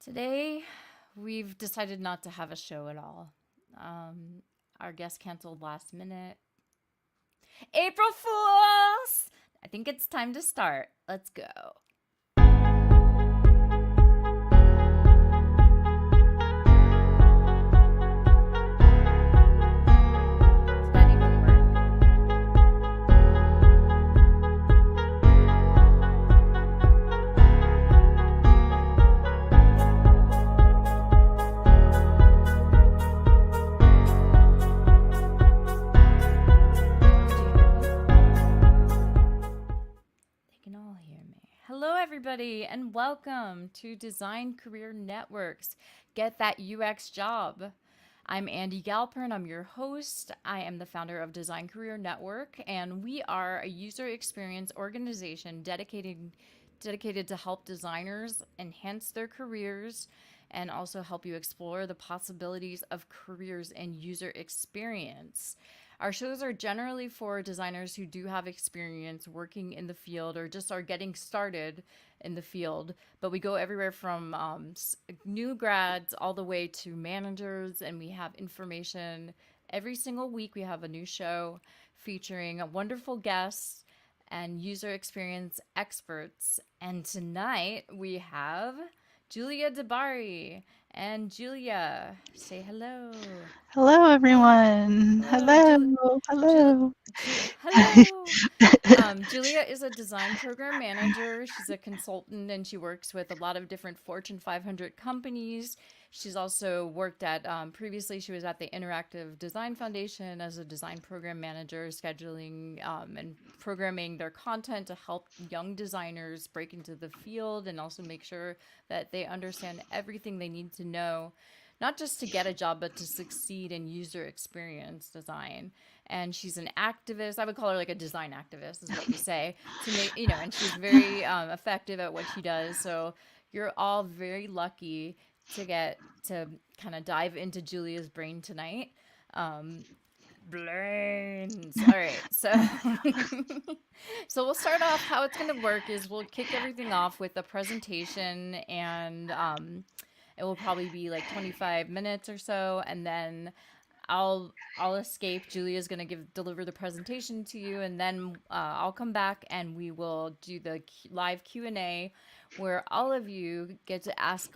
Today, we've decided not to have a show at all. Our guest canceled last minute. April Fools! I think it's time to start. Let's go. Does that even work? Do you hear me? They can all hear me. Hello, everybody, and welcome to Design Career Networks. Get that UX job. I'm Andy Galpern. I'm your host. I am the founder of Design Career Network, and we are a user experience organization dedicated to help designers enhance their careers and also help you explore the possibilities of careers and user experience. Our shows are generally for designers who do have experience working in the field or just are getting started in the field. But we go everywhere from new grads all the way to managers, and we have information every single week. We have a new show featuring wonderful guests and user experience experts. And tonight we have Julia DeBari. And Julia, say hello. Hello, everyone. Hello, Hello, hello. hello. Julia is a design program manager. She's a consultant and she works with a lot of different Fortune 500 companies. She's also worked at, previously, she was at the Interactive Design Foundation as a design program manager, scheduling and programming their content to help young designers break into the field and also make sure that they understand everything they need to know, not just to get a job, but to succeed in user experience design. And she's an activist. I would call her like a design activist, is what we say. To make and she's very effective at what she does. So you're all very lucky to get to kind of dive into Julia's brain tonight. Um, Brains. All right, so so we'll start off. How it's going to work is we'll kick everything off with a presentation, and it will probably be like 25 minutes or so, and then I'll escape. Julia's gonna deliver the presentation to you, and then I'll come back and we will do the live Q&A, where all of you get to ask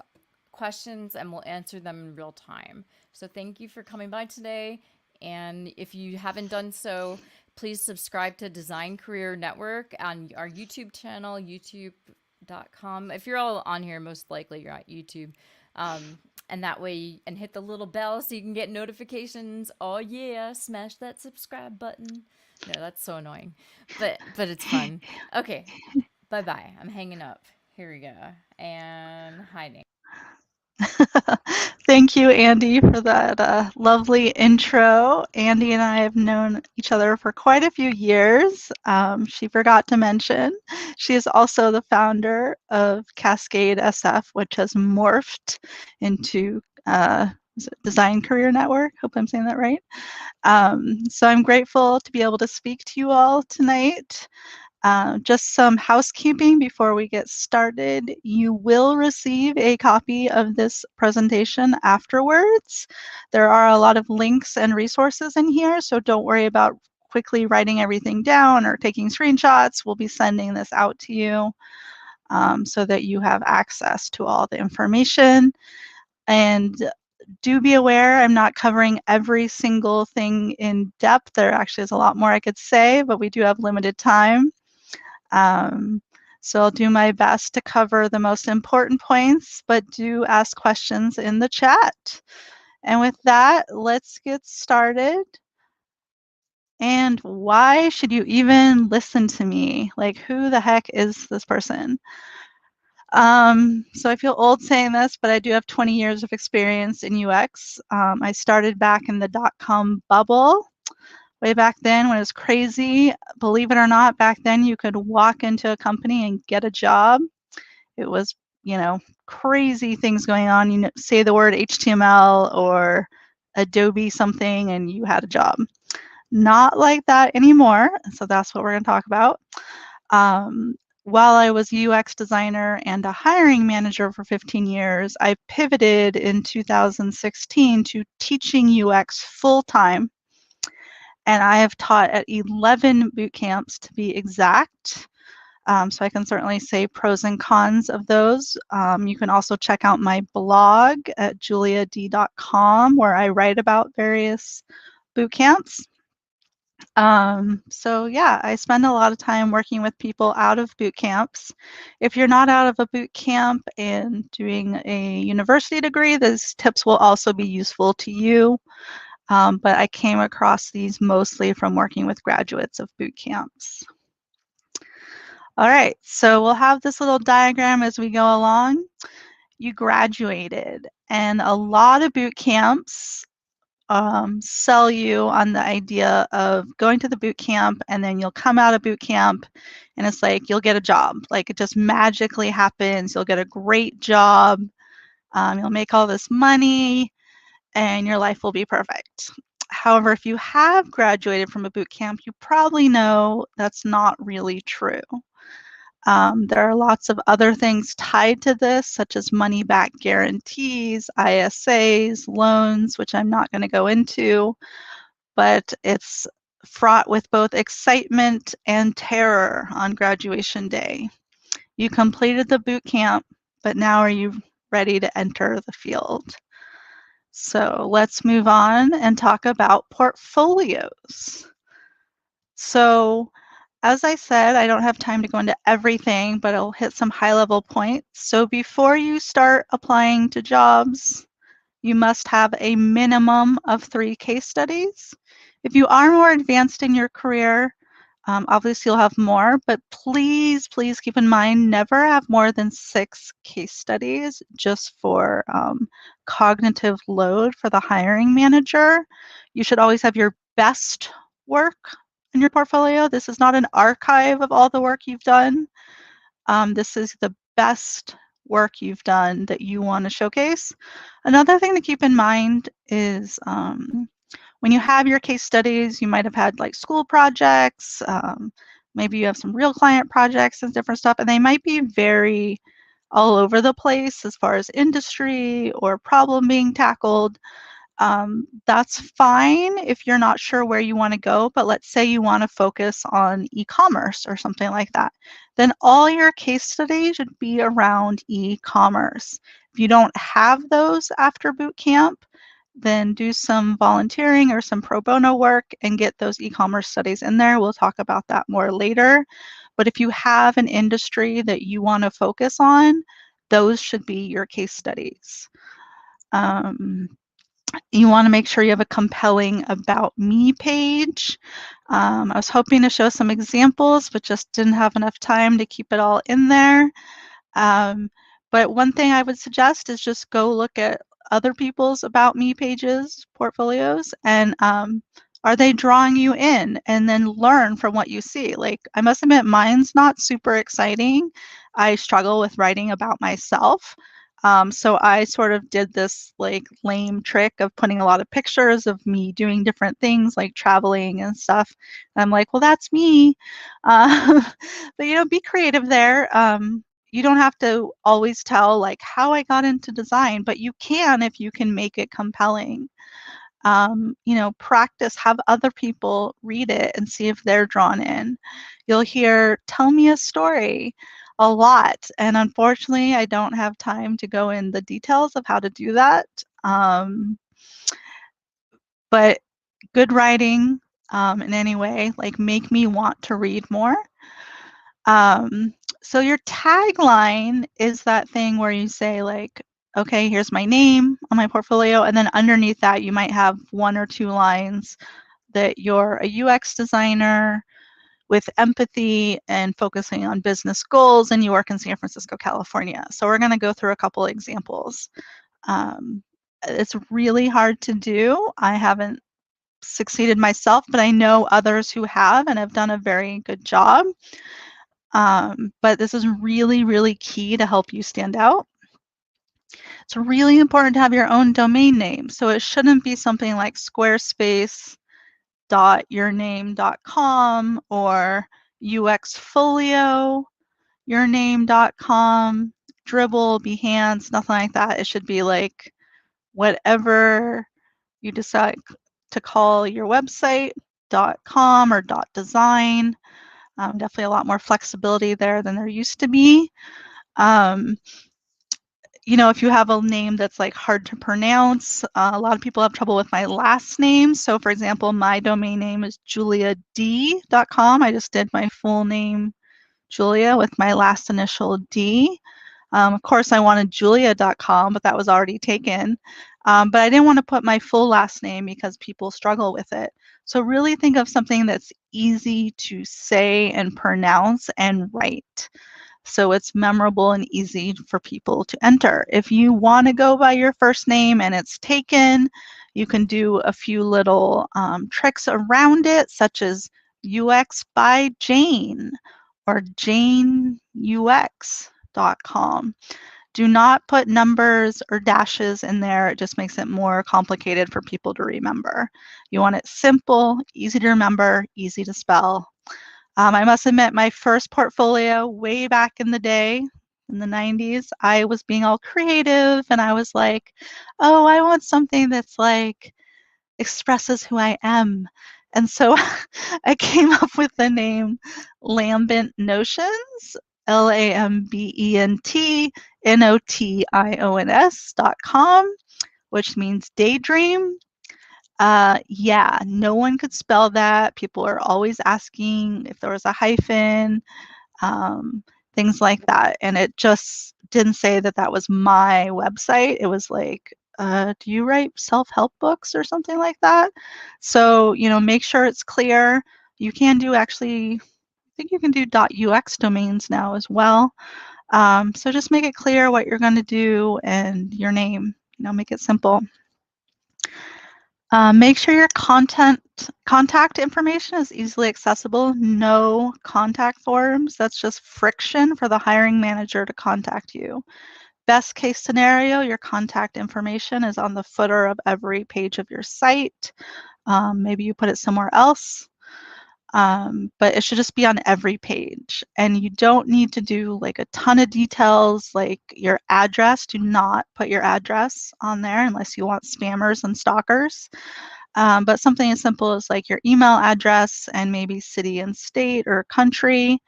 questions and we'll answer them in real time. So thank you for coming by today, and if you haven't done so, please subscribe to Design Career Network on our YouTube channel, youtube.com. If you're all on here, most likely you're at YouTube. And that way, and hit the little bell so you can get notifications. Oh yeah, smash that subscribe button. No, that's so annoying, but it's fun. Okay, bye bye. I'm hanging up. Here we go. And hiding. Thank you, Andy, for that lovely intro. Andy and I have known each other for quite a few years. She forgot to mention, she is also the founder of Cascade SF, which has morphed into Design Career Network. Hope I'm saying that right. So I'm grateful to be able to speak to you all tonight. Just some housekeeping before we get started. You will receive a copy of this presentation afterwards. There are a lot of links and resources in here, so don't worry about quickly writing everything down or taking screenshots. We'll be sending this out to you so that you have access to all the information. And do be aware, I'm not covering every single thing in depth. There actually is a lot more I could say, but we do have limited time. So I'll do my best to cover the most important points, but do ask questions in the chat. And with that, let's get started. And why should you even listen to me? Like, who the heck is this person? So I feel old saying this, but I do have 20 years of experience in UX. I started back in the dot-com bubble. Way back then when it was crazy, believe it or not, back then you could walk into a company and get a job. It was, crazy things going on. You say the word HTML or Adobe something and you had a job. Not like that anymore. So that's what we're going to talk about. while I was UX designer and a hiring manager for 15 years, I pivoted in 2016 to teaching UX full time. And I have taught at 11 boot camps to be exact. So I can certainly say pros and cons of those. You can also check out my blog at juliad.com where I write about various boot camps. So yeah, I spend a lot of time working with people out of boot camps. If you're not out of a boot camp and doing a university degree, these tips will also be useful to you. But I came across these mostly from working with graduates of boot camps. All right, so we'll have this little diagram as we go along. You graduated, and a lot of boot camps sell you on the idea of going to the boot camp and then you'll come out of boot camp and it's like you'll get a job. Like it just magically happens. You'll get a great job. You'll make all this money and your life will be perfect. However, if you have graduated from a boot camp, you probably know that's not really true. There are lots of other things tied to this, such as money back guarantees, ISAs, loans, which I'm not going to go into, but it's fraught with both excitement and terror on graduation day. You completed the boot camp, but now are you ready to enter the field? So let's move on and talk about portfolios. So as I said, I don't have time to go into everything, but I'll hit some high-level points. So before you start applying to jobs, you must have a minimum of 3 case studies. If you are more advanced in your career, obviously you'll have more, but please, please keep in mind, never have more than 6 case studies just for cognitive load for the hiring manager. You should always have your best work in your portfolio. This is not an archive of all the work you've done. This is the best work you've done that you want to showcase. Another thing to keep in mind is when you have your case studies, you might have had like school projects, maybe you have some real client projects and different stuff, and they might be very all over the place as far as industry or problem being tackled. That's fine if you're not sure where you want to go, but let's say you want to focus on e-commerce or something like that. Then all your case studies should be around e-commerce. If you don't have those after boot camp, then do some volunteering or some pro bono work and get those e-commerce studies in there. We'll talk about that more later. But if you have an industry that you want to focus on, those should be your case studies. You want to make sure you have a compelling About Me page. I was hoping to show some examples, but just didn't have enough time to keep it all in there. But one thing I would suggest is just go look at other people's About Me pages, portfolios, and are they drawing you in? And then learn from what you see. Like, I must admit, mine's not super exciting. I struggle with writing about myself. So I sort of did this like lame trick of putting a lot of pictures of me doing different things like traveling and stuff. And I'm like, well, that's me. But you know, be creative there. You don't have to always tell like how I got into design, but you can if you can make it compelling. You know, practice, have other people read it and see if they're drawn in. You'll hear, tell me a story a lot. And unfortunately, I don't have time to go in the details of how to do that. But good writing in any way, like make me want to read more. So your tagline is that thing where you say like, okay, here's my name on my portfolio. And then underneath that, you might have 1 or 2 lines that you're a UX designer with empathy and focusing on business goals, and you work in San Francisco, California. So we're going to go through a couple examples. It's really hard to do. I haven't succeeded myself, but I know others who have and have done a very good job. But this is really, really key to help you stand out. It's really important to have your own domain name. So it shouldn't be something like squarespace.yourname.com or uxfolio. yourname.com, Dribble, Behance, nothing like that. It should be like whatever you decide to call your website, .com or .design. Definitely a lot more flexibility there than there used to be. Um, you know, if you have a name that's like hard to pronounce, a lot of people have trouble with my last name. So for example, my domain name is juliad.com. I just did my full name, Julia, with my last initial D. Of course, I wanted julia.com, but that was already taken. But I didn't want to put my full last name because people struggle with it. So really think of something that's easy to say and pronounce and write, so it's memorable and easy for people to enter. If you want to go by your first name and it's taken, you can do a few little tricks around it, such as UX by Jane or janeux.com. Do not put numbers or dashes in there. It just makes it more complicated for people to remember. You want it simple, easy to remember, easy to spell. I must admit, my first portfolio way back in the day, in the 90s, I was being all creative and I was like, oh, I want something that's like expresses who I am. And so I came up with the name Lambent Notions, LAMBENT NOTIONS.com, which means daydream. Yeah, no one could spell that. People are always asking if there was a hyphen, um, things like that. And it just didn't say that that was my website. It was like, do you write self-help books or something like that? So, you know, make sure it's clear. You can do actually, I think you can do .ux domains now as well. So just make it clear what you're going to do and your name, you know, make it simple. Make sure your contact information is easily accessible. No contact forms. That's just friction for the hiring manager to contact you. Best case scenario, your contact information is on the footer of every page of your site. Maybe you put it somewhere else, but it should just be on every page. And you don't need to do like a ton of details like your address. Do not put your address on there unless you want spammers and stalkers. But something as simple as like your email address and maybe city and state or country.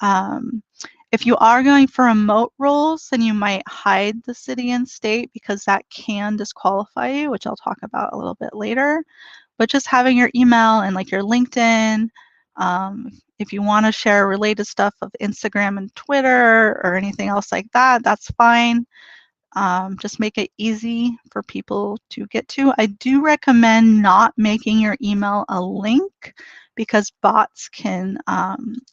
Um, if you are going for remote roles, then you might hide the city and state because that can disqualify you, which I'll talk about a little bit later. But just having your email and like your LinkedIn, if you want to share related stuff of Instagram and Twitter or anything else like that, that's fine. Just make it easy for people to get to. I do recommend not making your email a link because bots can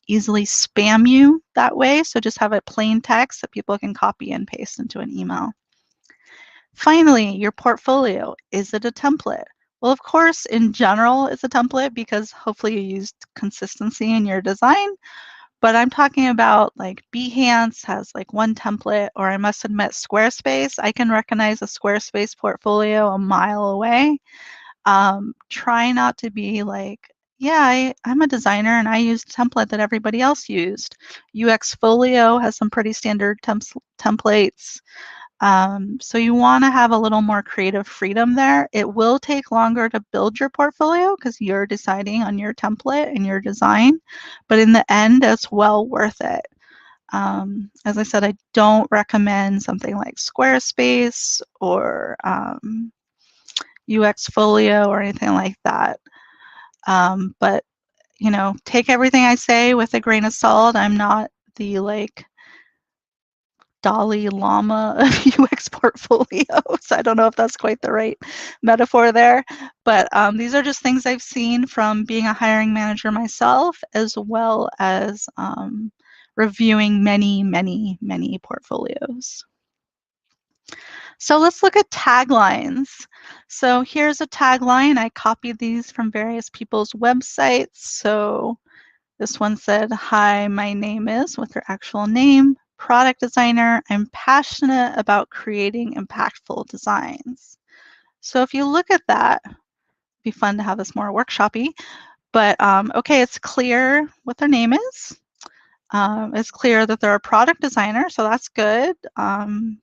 easily spam you that way. So just have a plain text that people can copy and paste into an email. Finally, your portfolio. Is it a template? Well, of course, in general, it's a template because hopefully you used consistency in your design. But I'm talking about like Behance has like one template, or I must admit Squarespace. I can recognize a Squarespace portfolio a mile away. Try not to be like, yeah, I'm a designer and I used a template that everybody else used. UXfolio has some pretty standard templates. So you want to have a little more creative freedom there. It will take longer to build your portfolio because you're deciding on your template and your design, but in the end, it's well worth it. As I said, I don't recommend something like Squarespace or UXfolio or anything like that. But you know, take everything I say with a grain of salt. I'm not the like Dalai Lama of UX portfolios. I don't know if that's quite the right metaphor there, but these are just things I've seen from being a hiring manager myself, as well as reviewing many, many, many portfolios. So let's look at taglines. So here's a tagline. I copied these from various people's websites. So this one said, hi, my name is, with their actual name, product designer. I'm passionate about creating impactful designs. So if you look at that, it'd be fun to have this more workshopy, but okay, it's clear what their name is. It's clear that they're a product designer, so that's good.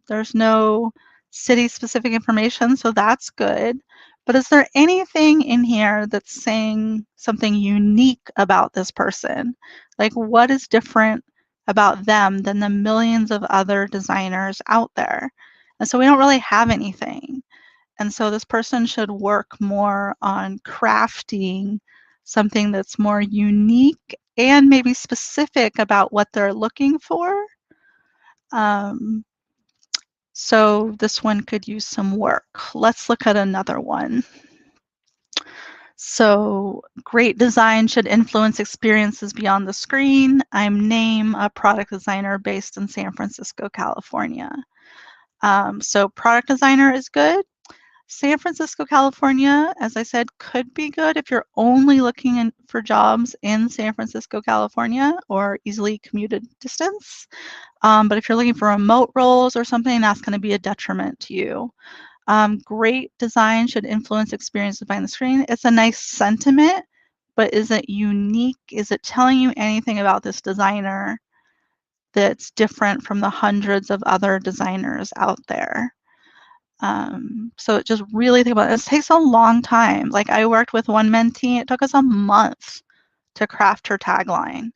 There's no city-specific information, so that's good. But is there anything in here that's saying something unique about this person? Like, what is different about them than the millions of other designers out there? And so we don't really have anything. And so this person should work more on crafting something that's more unique and maybe specific about what they're looking for. Um, so this one could use some work. Let's look at another one. So great design should influence experiences beyond the screen. I'm Name, a product designer based in San Francisco, California. So product designer is good. San Francisco, California, as I said, could be good if you're only looking for jobs in San Francisco, California, or easily commuted distance. But if you're looking for remote roles or something, that's going to be a detriment to you. Great design should influence experiences behind the screen. It's a nice sentiment, but is it unique? Is it telling you anything about this designer that's different from the hundreds of other designers out there? So just really think about it. This takes a long time. Like I worked with one mentee, it took us a month to craft her tagline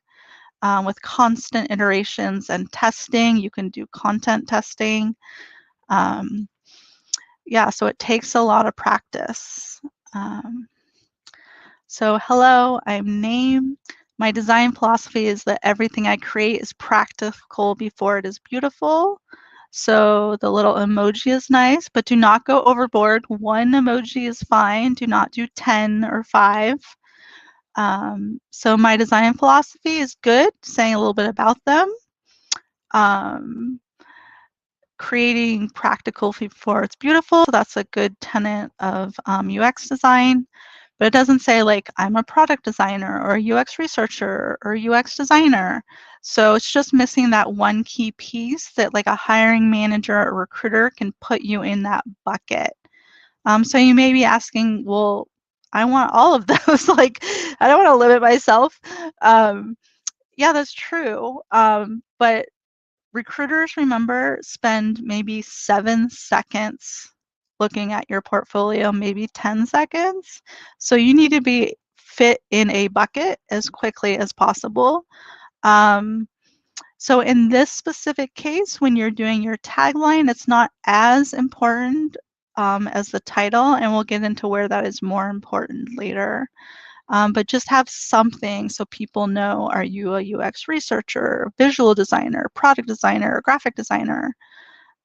with constant iterations and testing. You can do content testing. Yeah, so it takes a lot of practice. Um, so hello, I'm Name. My design philosophy is that everything I create is practical before it is beautiful. So the little emoji is nice, but do not go overboard. One emoji is fine. Do not do 10 or 5. So my design philosophy is good, saying a little bit about them. Creating practical before it's beautiful. So that's a good tenet of UX design. But it doesn't say like I'm a product designer or a UX researcher or UX designer. So it's just missing that one key piece that like a hiring manager or recruiter can put you in that bucket. So you may be asking, well, I want all of those. Like I don't want to limit myself. Yeah, that's true. But recruiters, remember, spend maybe 7 seconds looking at your portfolio, maybe 10 seconds. So you need to be fit in a bucket as quickly as possible. So in this specific case, when you're doing your tagline, it's not as important as the title, and we'll get into where that is more important later. But just have something so people know, are you a UX researcher, visual designer, product designer, graphic designer?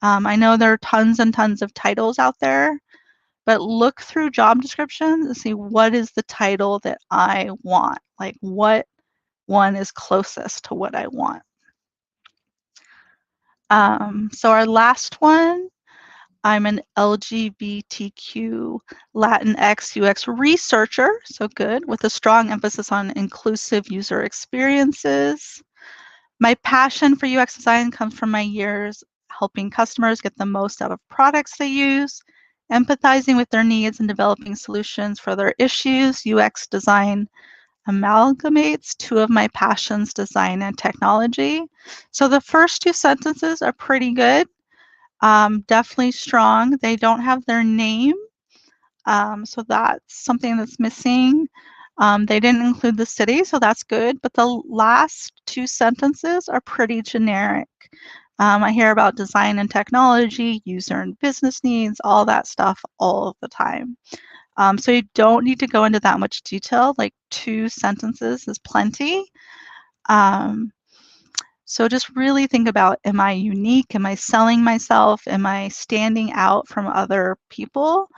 I know there are tons and tons of titles out there, but look through job descriptions and see what is the title that I want. Like what one is closest to what I want. So our last one, I'm an LGBTQ Latinx UX researcher, so good, with a strong emphasis on inclusive user experiences. My passion for UX design comes from my years helping customers get the most out of products they use, empathizing with their needs and developing solutions for their issues. UX design amalgamates two of my passions, design and technology. So the first 2 sentences are pretty good. Definitely strong. They don't have their name, so that's something that's missing. They didn't include the city, so that's good, but the last 2 sentences are pretty generic. I hear about design and technology, user and business needs, all that stuff all of the time. So you don't need to go into that much detail, like 2 sentences is plenty. So just really think about, am I unique? Am I selling myself? Am I standing out from other people?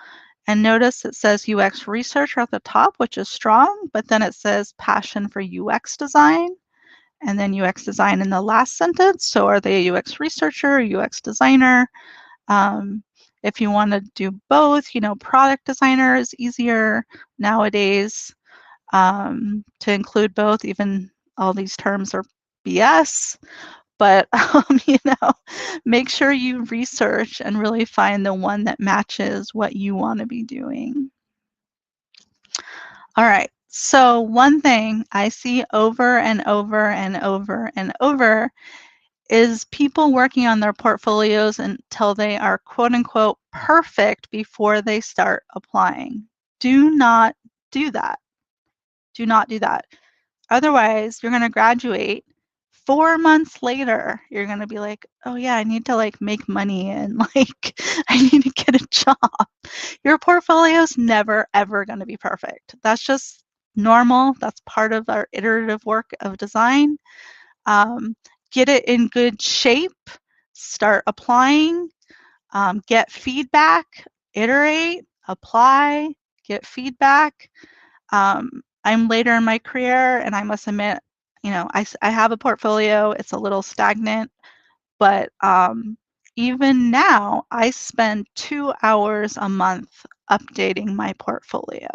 And notice it says UX researcher at the top, which is strong, but then it says passion for UX design, and then UX design in the last sentence. So are they a UX researcher, UX designer? If you want to do both, you know, product designer is easier nowadays to include both, even all these terms are BS. But, you know, make sure you research and really find the one that matches what you want to be doing. All right, So one thing I see over and over and over and over is people working on their portfolios until they are quote unquote perfect before they start applying. Do not do that. Do not do that. Otherwise, you're going to graduate 4 months later. You're going to be like, oh yeah, I need to like make money and like I need to get a job. Your portfolio is never ever going to be perfect. That's just normal. That's part of our iterative work of design. Um, get it in good shape, start applying, get feedback, iterate, apply, get feedback. I'm later in my career, and I must admit, I have a portfolio. It's a little stagnant, but even now, I spend 2 hours a month updating my portfolio.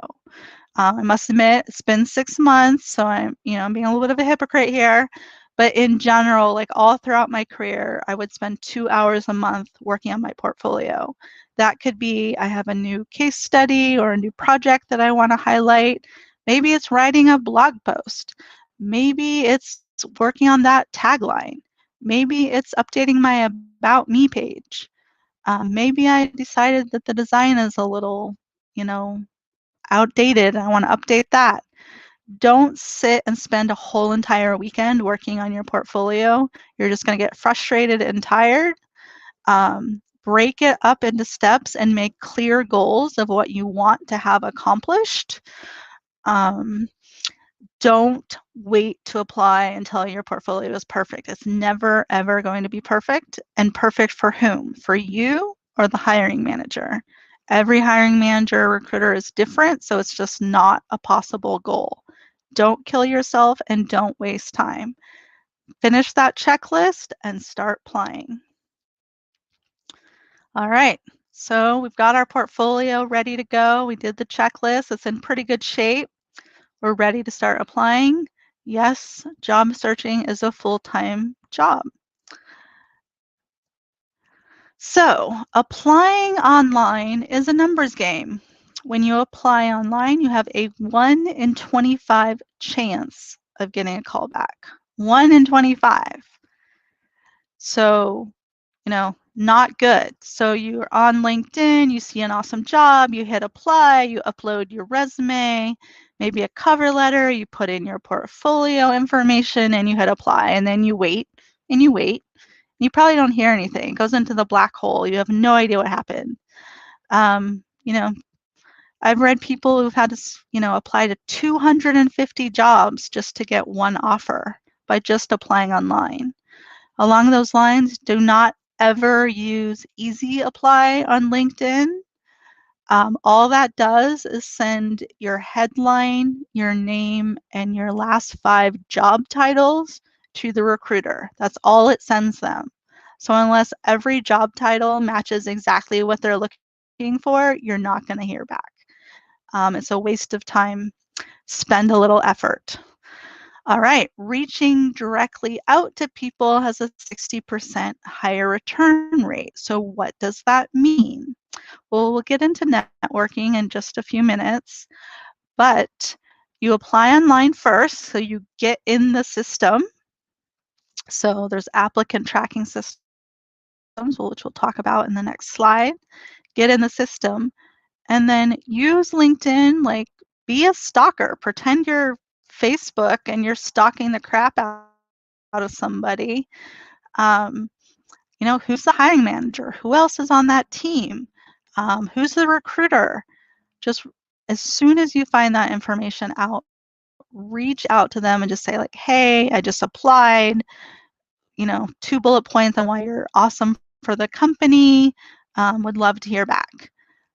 I must admit, it's been 6 months, so I'm being a little bit of a hypocrite here. But in general, like all throughout my career, I would spend 2 hours a month working on my portfolio. That could be I have a new case study or a new project that I want to highlight. Maybe it's writing a blog post. Maybe it's working on that tagline. Maybe it's updating my About Me page. Maybe I decided that the design is a little, you know, outdated. I want to update that. Don't sit and spend a whole entire weekend working on your portfolio. You're just going to get frustrated and tired. Break it up into steps and make clear goals of what you want to have accomplished. Um, don't wait to apply until your portfolio is perfect. It's never, ever going to be perfect. And perfect for whom? For you or the hiring manager? Every hiring manager or recruiter is different, so it's just not a possible goal. Don't kill yourself and don't waste time. Finish that checklist and start applying. All right, so we've got our portfolio ready to go. We did the checklist. It's in pretty good shape. We're ready to start applying. Yes, job searching is a full-time job. So applying online is a numbers game. When you apply online, you have a 1 in 25 chance of getting a call back. 1 in 25. So, not good. So you're on LinkedIn, you see an awesome job, you hit apply, you upload your resume, maybe a cover letter, you put in your portfolio information and you hit apply, and then you wait and you wait. You probably don't hear anything. It goes into the black hole. You have no idea what happened. Um, you know, I've read people who've had to, apply to 250 jobs just to get one offer by just applying online. Along those lines, do not ever use Easy Apply on LinkedIn. All that does is send your headline, your name, and your last 5 job titles to the recruiter. That's all it sends them. So unless every job title matches exactly what they're looking for, you're not going to hear back. It's a waste of time. Spend a little effort. All right, reaching directly out to people has a 60% higher return rate. So what does that mean? Well, we'll get into networking in just a few minutes, but you apply online first, so you get in the system. So there's applicant tracking systems, which we'll talk about in the next slide. Get in the system, and then use LinkedIn, like be a stalker. Pretend you're Facebook and you're stalking the crap out of somebody. Who's the hiring manager? Who else is on that team? Who's the recruiter? Just as soon as you find that information out, reach out to them and just say like, hey, I just applied, 2 bullet points on why you're awesome for the company. Would love to hear back.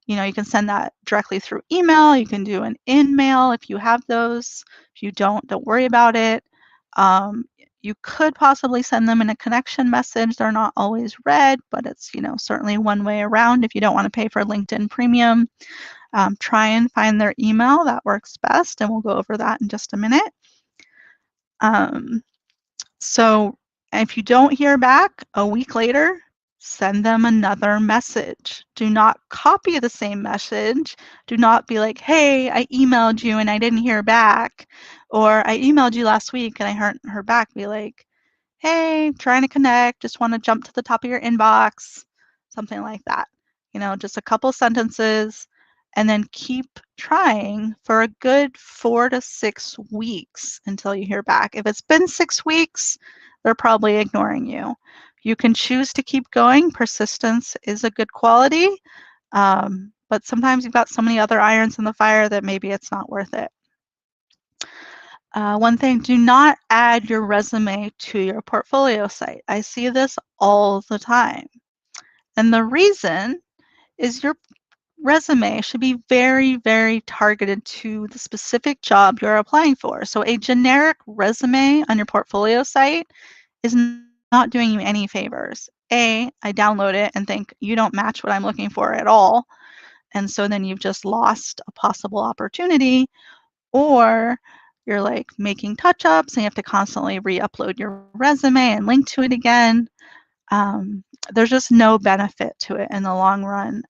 You can send that directly through email. You can do an in-mail if you have those. If you don't worry about it. You could possibly send them in a connection message. They're not always read, but it's, certainly one way around if you don't want to pay for LinkedIn Premium. Try and find their email. That works best, and we'll go over that in just a minute. So if you don't hear back a week later, Send them another message. Do not copy the same message. Do not be like, hey, I emailed you and I didn't hear back. Or I emailed you last week and I heard her back. Be like, hey, trying to connect, just want to jump to the top of your inbox, something like that. Just a couple sentences, and then keep trying for a good 4 to 6 weeks until you hear back. If it's been 6 weeks, they're probably ignoring you. You can choose to keep going. Persistence is a good quality, but sometimes you've got so many other irons in the fire that maybe it's not worth it. One thing, do not add your resume to your portfolio site. I see this all the time. And the reason is your resume should be very, very targeted to the specific job you're applying for. So a generic resume on your portfolio site is not doing you any favors. I download it and think you don't match what I'm looking for at all. And so then you've just lost a possible opportunity, or you're like making touch-ups and you have to constantly re-upload your resume and link to it again. There's just no benefit to it in the long run.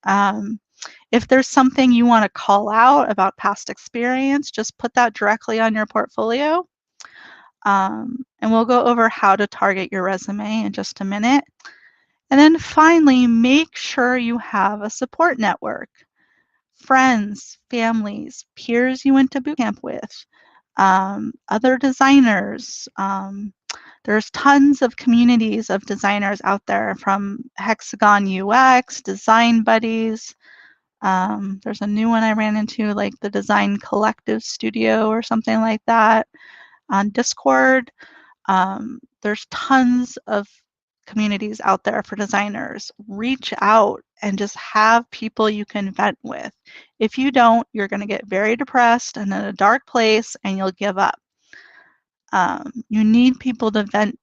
If there's something you want to call out about past experience, just put that directly on your portfolio. And we'll go over how to target your resume in just a minute. And then finally, make sure you have a support network. Friends, families, peers you went to boot camp with, other designers. There's tons of communities of designers out there, from Hexagon UX, Design Buddies. There's a new one I ran into, like the Design Collective Studio or something like that on Discord. There's tons of communities out there for designers. Reach out and just have people you can vent with. If you don't, you're going to get very depressed and in a dark place and you'll give up. You need people to vent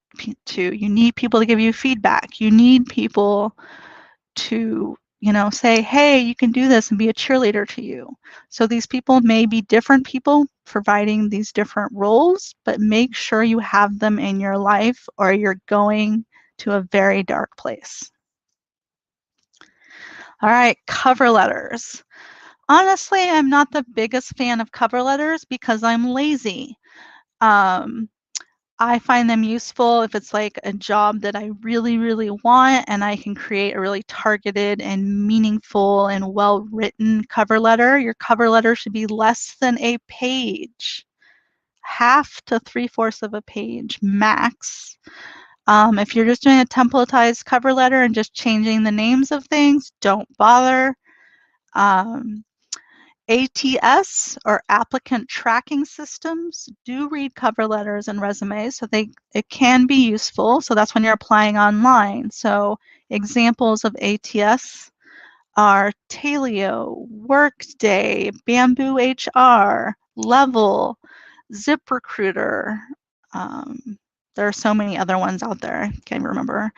to. You need people to give you feedback. You need people to, say, hey, you can do this, and be a cheerleader to you. So these people may be different people providing these different roles, but make sure you have them in your life or you're going to a very dark place. All right, cover letters. Honestly, I'm not the biggest fan of cover letters because I'm lazy. I find them useful if it's like a job that I really, really want, and I can create a really targeted and meaningful and well-written cover letter. Your cover letter should be less than a page, half to 3/4 of a page max. If you're just doing a templatized cover letter and just changing the names of things, don't bother. ATS, or applicant tracking systems, do read cover letters and resumes, so it can be useful. So that's when you're applying online. So examples of ATS are Taleo, Workday, Bamboo HR, Level, ZipRecruiter. There are so many other ones out there. I can't remember.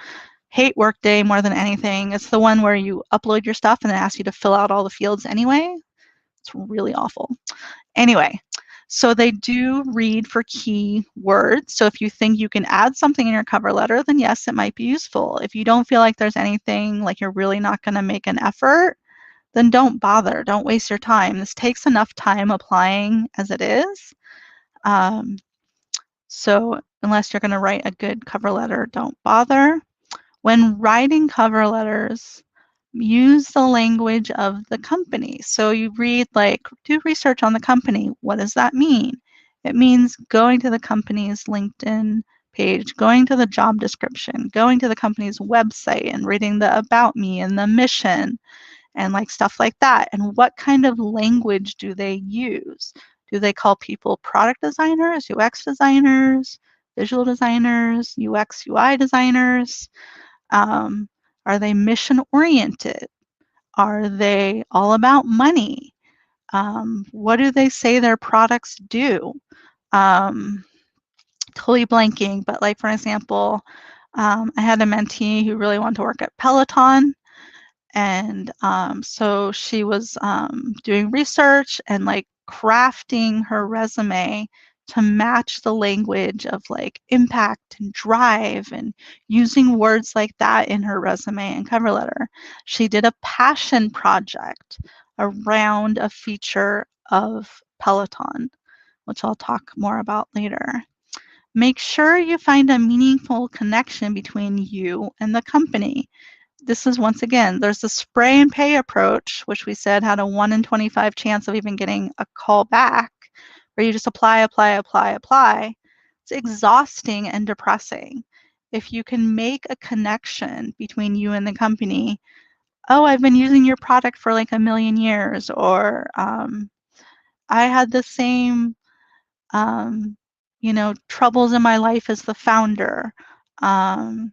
Hate Workday more than anything. It's the one where you upload your stuff and it asks you to fill out all the fields anyway. It's really awful. Anyway, so they do read for key words. So if you think you can add something in your cover letter, then yes, it might be useful. If you don't feel like there's anything, like you're really not going to make an effort, then don't bother. Don't waste your time. This takes enough time applying as it is. So unless you're going to write a good cover letter, don't bother. When writing cover letters, use the language of the company. So you read, like, do research on the company. What does that mean? It means going to the company's LinkedIn page, going to the job description, going to the company's website and reading the about me and the mission and like stuff like that. And what kind of language do they use? Do they call people product designers, UX designers, visual designers, UX, UI designers? Are they mission oriented? Are they all about money? What do they say their products do? Totally blanking, but like, for example, I had a mentee who really wanted to work at Peloton. And so she was doing research and like crafting her resume to match the language of like impact and drive and using words like that in her resume and cover letter. She did a passion project around a feature of Peloton, which I'll talk more about later. Make sure you find a meaningful connection between you and the company. This is, once again, there's the spray and pay approach, which we said had a 1 in 25 chance of even getting a call back, where you just apply, apply, apply, apply. It's exhausting and depressing. If you can make a connection between you and the company, oh, I've been using your product for like a million years, or I had the same troubles in my life as the founder. Um,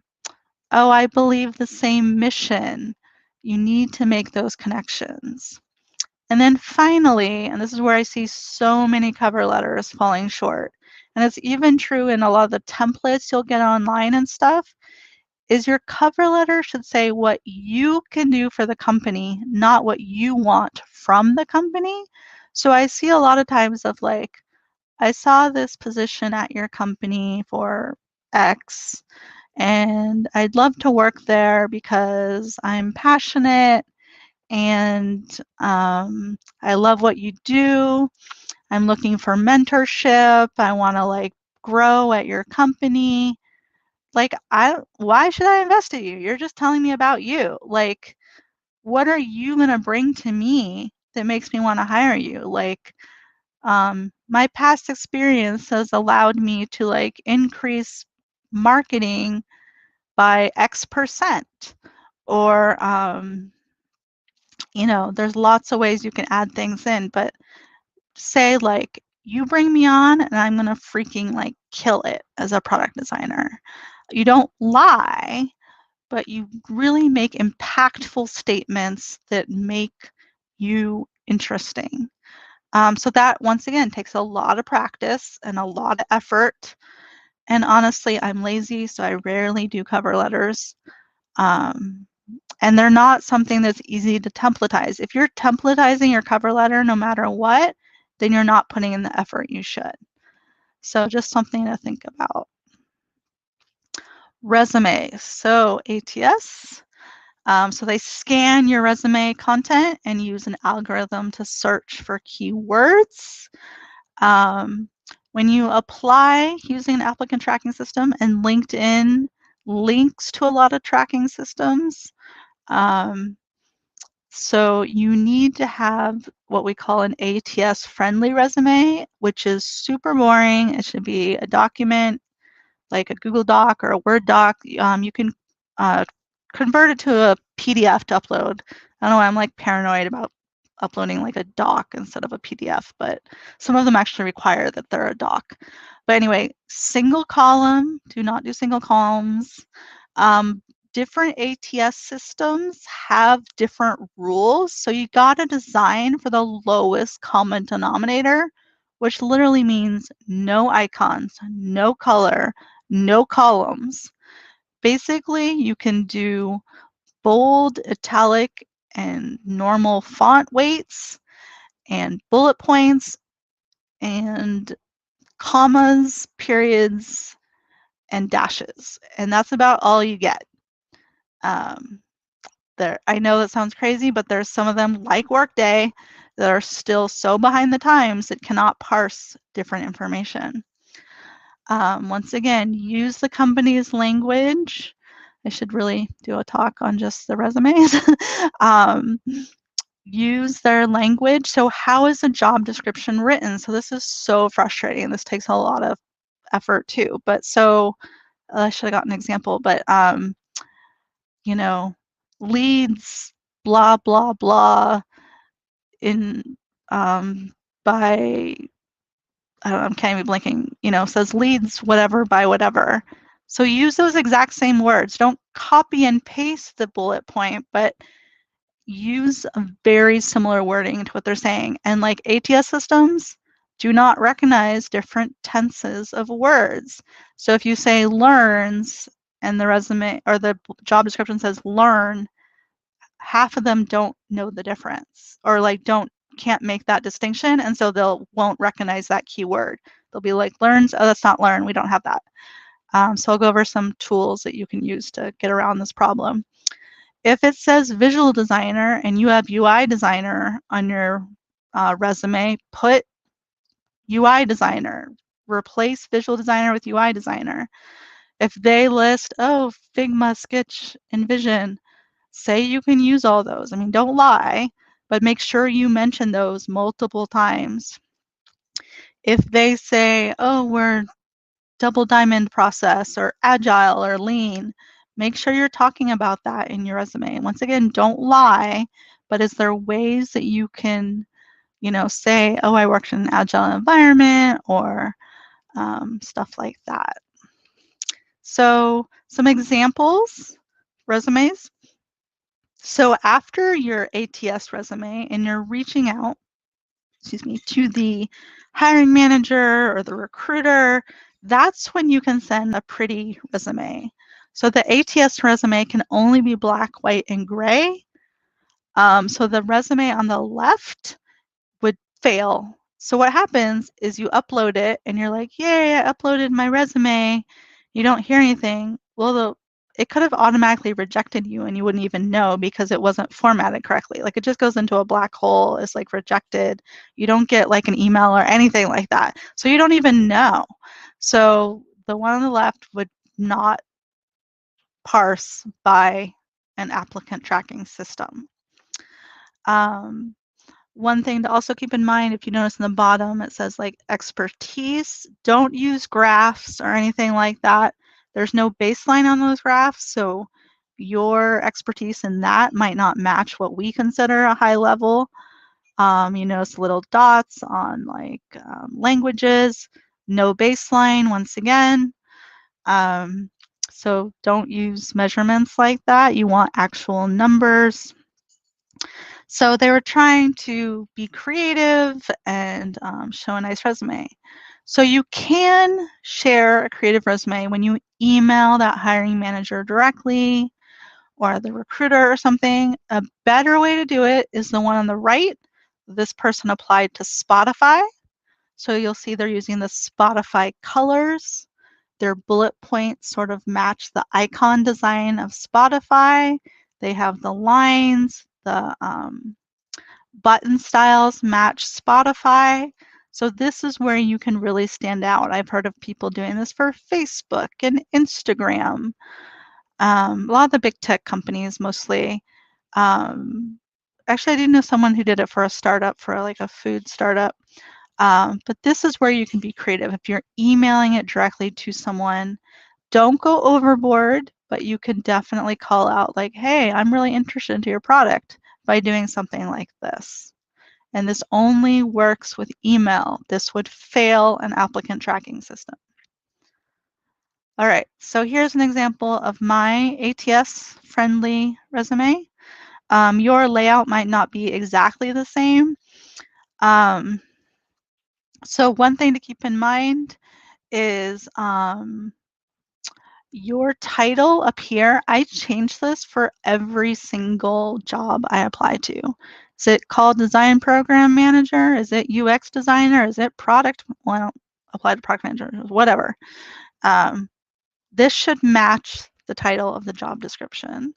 oh, I believe the same mission. You need to make those connections. And then finally, and this is where I see so many cover letters falling short, and it's even true in a lot of the templates you'll get online and stuff, is your cover letter should say what you can do for the company, not what you want from the company. So I see a lot of times of like, I saw this position at your company for X, and I'd love to work there because I'm passionate and I love what you do. I'm looking for mentorship. I want to like grow at your company. Like, why should I invest in you? You're just telling me about you. Like, what are you going to bring to me that makes me want to hire you? Like, my past experience has allowed me to like increase marketing by X%. Or, there's lots of ways you can add things in, but say like, you bring me on and I'm going to freaking like kill it as a product designer. You don't lie, but you really make impactful statements that make you interesting. So that, once again, takes a lot of practice and a lot of effort. And honestly, I'm lazy, so I rarely do cover letters. And they're not something that's easy to templatize. If you're templatizing your cover letter no matter what, then you're not putting in the effort you should. So just something to think about. Resume. So ATS. So they scan your resume content and use an algorithm to search for keywords. When you apply using an applicant tracking system, and LinkedIn links to a lot of tracking systems, so you need to have what we call an ATS friendly resume, which is super boring. It should be a document like a Google Doc or a Word doc. You can convert it to a PDF to upload. I don't know, I'm like paranoid about uploading like a doc instead of a PDF, but some of them actually require that they're a doc. But anyway, single column, do not do single columns. Different ATS systems have different rules, so you gotta design for the lowest common denominator, which literally means no icons, no color, no columns. Basically, you can do bold, italic, and normal font weights, and bullet points, and commas, periods, and dashes. And that's about all you get. I know that sounds crazy, but there's some of them, like Workday, that are still so behind the times it cannot parse different information. Once again, use the company's language. I should really do a talk on just the resumes. Use their language. So how is a job description written? So this is so frustrating. This takes a lot of effort too. But so I should have got an example, but leads, blah, blah, blah, in by, I don't know, I'm kind of blinking, says leads whatever by whatever. So use those exact same words. Don't copy and paste the bullet point, but use a very similar wording to what they're saying. And like ATS systems do not recognize different tenses of words. So if you say learns and the resume or the job description says learn, half of them don't know the difference, or like can't make that distinction, and so won't recognize that keyword. They'll be like, learns, oh, that's not learn. We don't have that. So I'll go over some tools that you can use to get around this problem. If it says visual designer and you have UI designer on your resume, put UI designer. Replace visual designer with UI designer. If they list, oh, Figma, Sketch, InVision, say you can use all those. I mean, don't lie, but make sure you mention those multiple times. If they say, oh, we're double diamond process or agile or lean, make sure you're talking about that in your resume. Once again, don't lie, but is there ways that you can, say, oh, I worked in an agile environment or stuff like that. So some examples, resumes. So after your ATS resume and you're reaching out, to the hiring manager or the recruiter, that's when you can send a pretty resume. So the ATS resume can only be black, white, and gray. So the resume on the left would fail. So what happens is you upload it and you're like, yay, I uploaded my resume. You don't hear anything. Well, it could have automatically rejected you and you wouldn't even know because it wasn't formatted correctly. Like it just goes into a black hole. It's like rejected. You don't get like an email or anything like that. So you don't even know. So the one on the left would not parse by an applicant tracking system. One thing to also keep in mind, if you notice in the bottom, it says like expertise. Don't use graphs or anything like that. There's no baseline on those graphs, so your expertise in that might not match what we consider a high level. You notice little dots on like languages, no baseline once again. So don't use measurements like that. You want actual numbers. So they were trying to be creative and show a nice resume. So you can share a creative resume when you email that hiring manager directly or the recruiter or something. A better way to do it is the one on the right. This person applied to Spotify. So you'll see they're using the Spotify colors. Their bullet points sort of match the icon design of Spotify. They have the lines, the button styles match Spotify. So this is where you can really stand out. I've heard of people doing this for Facebook and Instagram. A lot of the big tech companies mostly. Actually, I did know someone who did it for a startup, for like a food startup. But this is where you can be creative. If you're emailing it directly to someone, don't go overboard, but you can definitely call out like, hey, I'm really interested into your product by doing something like this. And this only works with email. This would fail an applicant tracking system. All right, so here's an example of my ATS-friendly resume. Your layout might not be exactly the same. So one thing to keep in mind is your title up here. I change this for every single job I apply to. Is it called design program manager? Is it UX designer? Is it product? Well, I don't apply to product manager, whatever. This should match the title of the job description.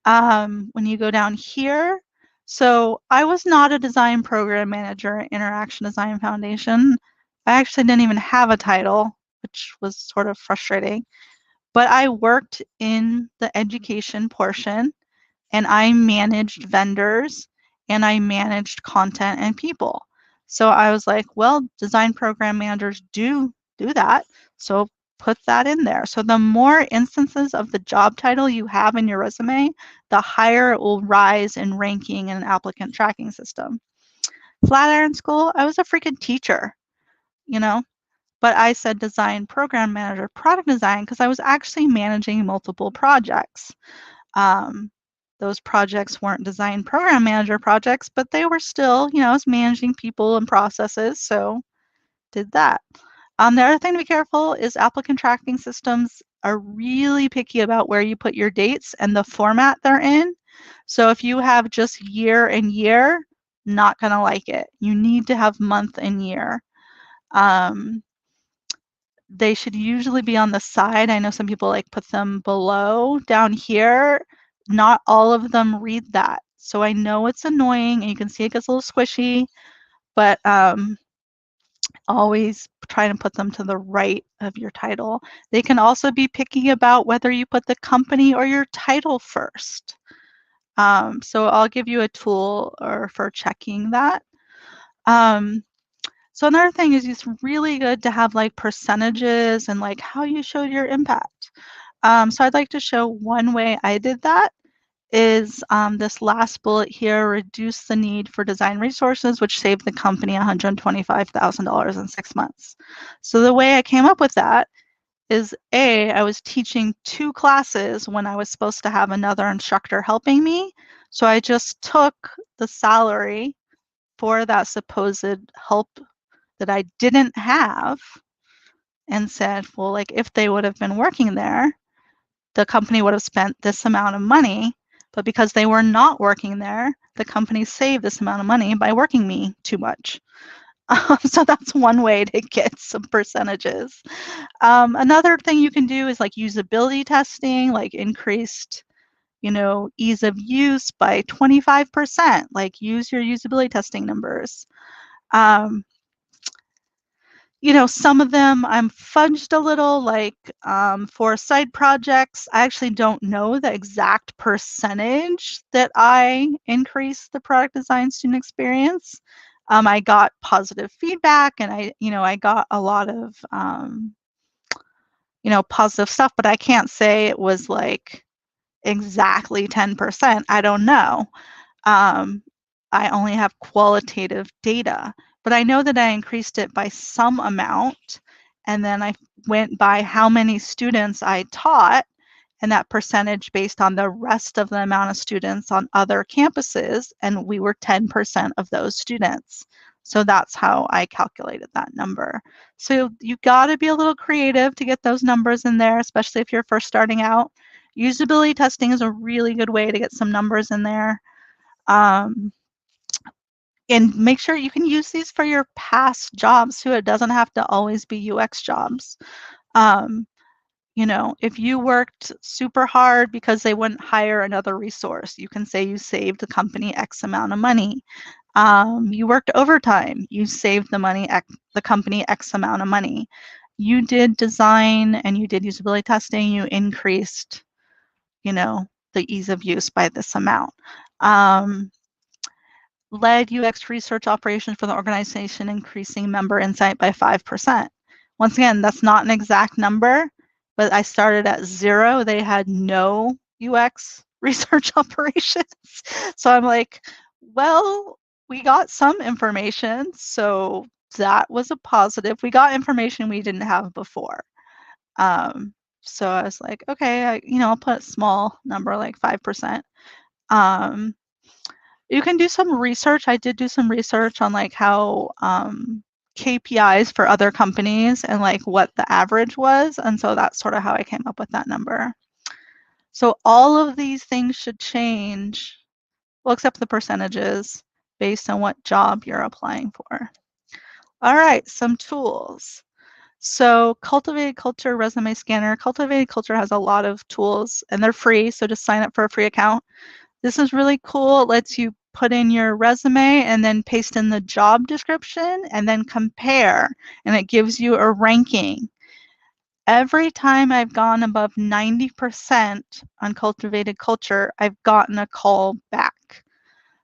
When you go down here, so I was not a design program manager at Interaction Design Foundation. I actually didn't even have a title, which was sort of frustrating. But I worked in the education portion and I managed vendors and I managed content and people. So I was like, well, design program managers do that. So put that in there. So the more instances of the job title you have in your resume, the higher it will rise in ranking in an applicant tracking system. Flatiron School, I was a freaking teacher, you know, but I said design program manager, product design, because I was actually managing multiple projects. Those projects weren't design program manager projects, but they were still, I was managing people and processes, so did that. The other thing to be careful is applicant tracking systems are really picky about where you put your dates and the format they're in. So if you have just year and year, not gonna like it. You need to have month and year. they should usually be on the side. I know some people like put them below down here. Not all of them read that. So I know it's annoying and you can see it gets a little squishy, but always try to put them to the right of your title. They can also be picky about whether you put the company or your title first. So I'll give you a tool for checking that. So another thing is it's really good to have like percentages and like how you showed your impact. So I'd like to show one way I did that is this last bullet here, reduce the need for design resources, which saved the company $125,000 in 6 months. So the way I came up with that is I was teaching 2 classes when I was supposed to have another instructor helping me. So I just took the salary for that supposed help that I didn't have and said, well, like if they would have been working there, the company would have spent this amount of money, but because they were not working there, the company saved this amount of money by working me too much. So that's one way to get some percentages. Another thing you can do is like usability testing, like increased, ease of use by 25%, like use your usability testing numbers. Some of them I'm fudged a little, like for side projects, I actually don't know the exact percentage that I increased the product design student experience. I got positive feedback and I got a lot of, positive stuff, but I can't say it was like exactly 10%. I don't know. Um, I only have qualitative data, but I know that I increased it by some amount. And then I went by how many students I taught and that percentage based on the rest of the amount of students on other campuses. And we were 10% of those students. So that's how I calculated that number. So you got to be a little creative to get those numbers in there, especially if you're first starting out. Usability testing is a really good way to get some numbers in there. And make sure you can use these for your past jobs too. It doesn't have to always be UX jobs. If you worked super hard because they wouldn't hire another resource, you can say you saved the company X amount of money. You worked overtime, you saved the company X amount of money. You did design and you did usability testing, you increased, the ease of use by this amount. Led UX research operations for the organization, increasing member insight by 5%. Once again, that's not an exact number, but I started at 0. They had no UX research operations. So I'm like, well, we got some information. So that was a positive. We got information we didn't have before. So I was like, okay, I'll put a small number like 5%. You can do some research. I did do some research on like how KPIs for other companies and like what the average was. And so that's sort of how I came up with that number. So all of these things should change, well, except the percentages based on what job you're applying for. All right, some tools. So Cultivated Culture Resume Scanner. Cultivated Culture has a lot of tools and they're free. So just sign up for a free account. This is really cool. It lets you put in your resume and then paste in the job description and then compare, and it gives you a ranking. Every time I've gone above 90% on Cultivated Culture, I've gotten a call back.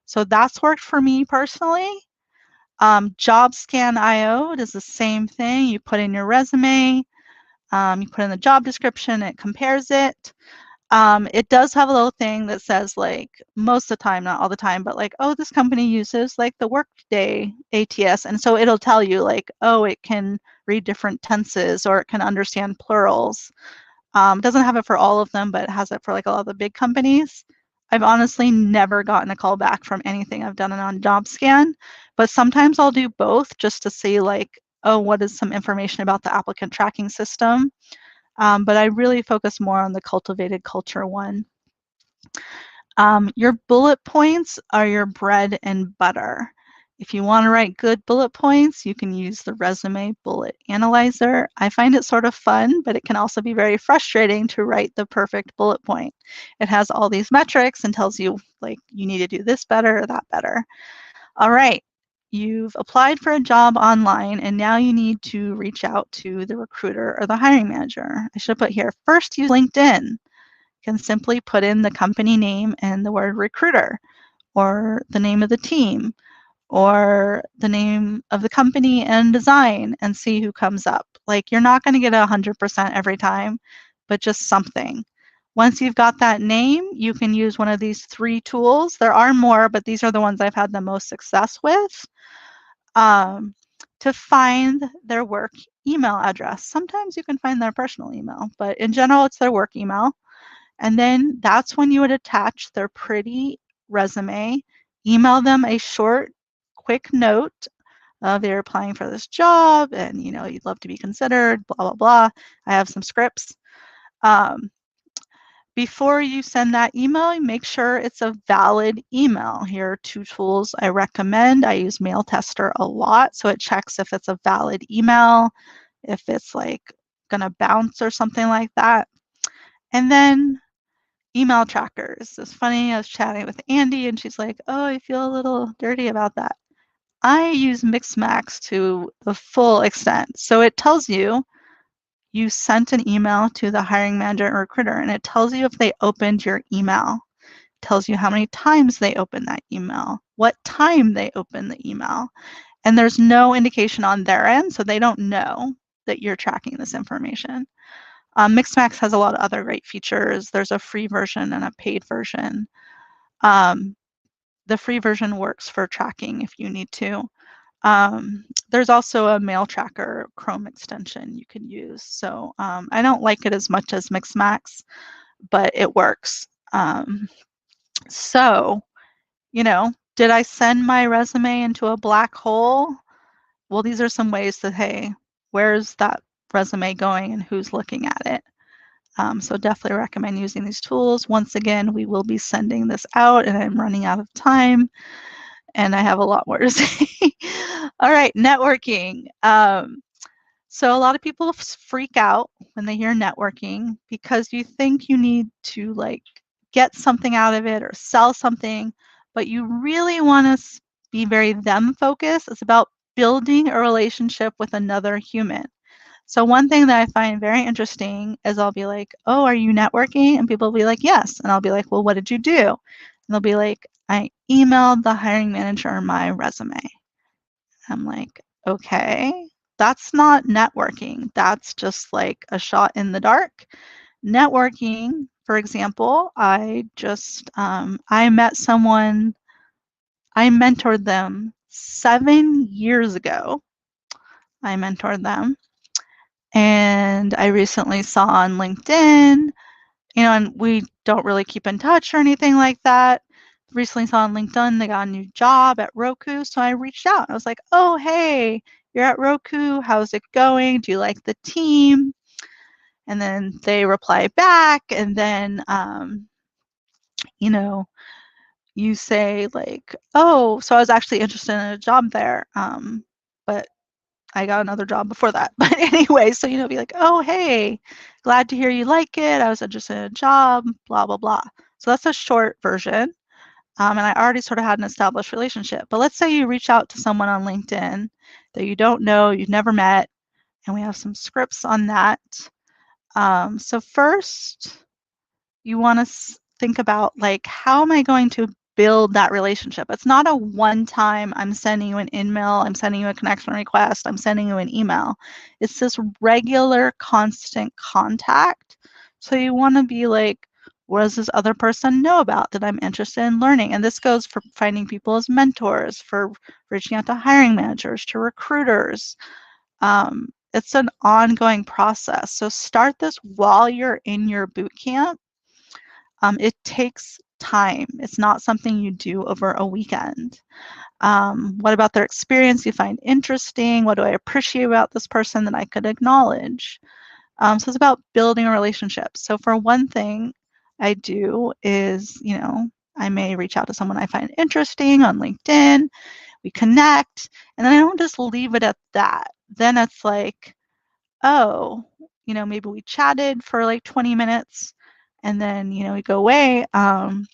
So that's worked for me personally. JobScan.io does the same thing. You put in your resume, you put in the job description, it compares it. It does have a little thing that says like most of the time, not all the time, but like, oh, this company uses like the Workday ATS. And so it'll tell you like, oh, it can read different tenses or it can understand plurals. It doesn't have it for all of them, but it has it for like a lot of the big companies. I've honestly never gotten a call back from anything I've done on JobScan, but sometimes I'll do both just to see like, oh, what is some information about the applicant tracking system? But I really focus more on the Cultivated Culture one. Your bullet points are your bread and butter. If you want to write good bullet points, you can use the resume bullet analyzer. I find it sort of fun, but it can also be very frustrating to write the perfect bullet point. It has all these metrics and tells you, like, you need to do this better or that better. All right, you've applied for a job online and now you need to reach out to the recruiter or the hiring manager. I should put here, first use LinkedIn. You can simply put in the company name and the word recruiter, or the name of the team, or the name of the company and design, and see who comes up. Like, you're not going to get 100% every time, but just something. Once you've got that name, you can use one of these 3 tools. There are more, but these are the ones I've had the most success with, to find their work email address. Sometimes you can find their personal email, but in general, it's their work email. And then that's when you would attach their pretty resume, email them a short, quick note of you're applying for this job and you'd love to be considered, blah, blah, blah. I have some scripts. Before you send that email, make sure it's a valid email. Here are 2 tools I recommend. I use Mail Tester a lot, so it checks if it's a valid email, if it's like gonna bounce or something like that. And then email trackers. It's funny, I was chatting with Andy and she's like, oh, I feel a little dirty about that. I use Mixmax to the full extent. So it tells you you sent an email to the hiring manager or recruiter, and it tells you if they opened your email. It tells you how many times they opened that email, what time they opened the email. And there's no indication on their end, so they don't know that you're tracking this information. Mixmax has a lot of other great features. There's a free version and a paid version. The free version works for tracking if you need to. There's also a mail tracker Chrome extension you can use. So I don't like it as much as Mixmax, but it works. So, did I send my resume into a black hole? Well, these are some ways that, hey, where's that resume going and who's looking at it? So definitely recommend using these tools. Once again, we will be sending this out and I'm running out of time and I have a lot more to say. All right, networking. So a lot of people freak out when they hear networking because you think you need to like get something out of it or sell something, but you really want to be very them focused. It's about building a relationship with another human. So one thing that I find very interesting is I'll be like, oh, are you networking? And people will be like, yes. And I'll be like, well, what did you do? And they'll be like, I emailed the hiring manager my resume. I'm like, okay, that's not networking. That's just like a shot in the dark. Networking, for example, I met someone, I mentored them 7 years ago. I mentored them. And I recently saw on LinkedIn, and we don't really keep in touch or anything like that. Recently saw on LinkedIn they got a new job at Roku, so I reached out. I was like, oh, hey, you're at Roku. How's it going? Do you like the team? And then they reply back, and then, you know, you say like, oh, so I was actually interested in a job there, but I got another job before that. But anyway, so, be like, oh, hey, glad to hear you like it. I was interested in a job, blah, blah, blah. So that's a short version. And I already sort of had an established relationship. But let's say you reach out to someone on LinkedIn that you don't know, you've never met, and we have some scripts on that. So first, you want to think about like, how am I going to build that relationship? It's not a one-time, I'm sending you an email, I'm sending you a connection request, I'm sending you an email. It's this regular, constant contact. So you want to be like, what does this other person know about that I'm interested in learning? And this goes for finding people as mentors, for reaching out to hiring managers, to recruiters. It's an ongoing process. So start this while you're in your boot camp. It takes time. It's not something you do over a weekend. What about their experience you find interesting? What do I appreciate about this person that I could acknowledge? So it's about building a relationship. So for one thing I do is, I may reach out to someone I find interesting on LinkedIn. we connect, and then I don't just leave it at that. Then it's like, oh, maybe we chatted for like 20 minutes and then, we go away. Then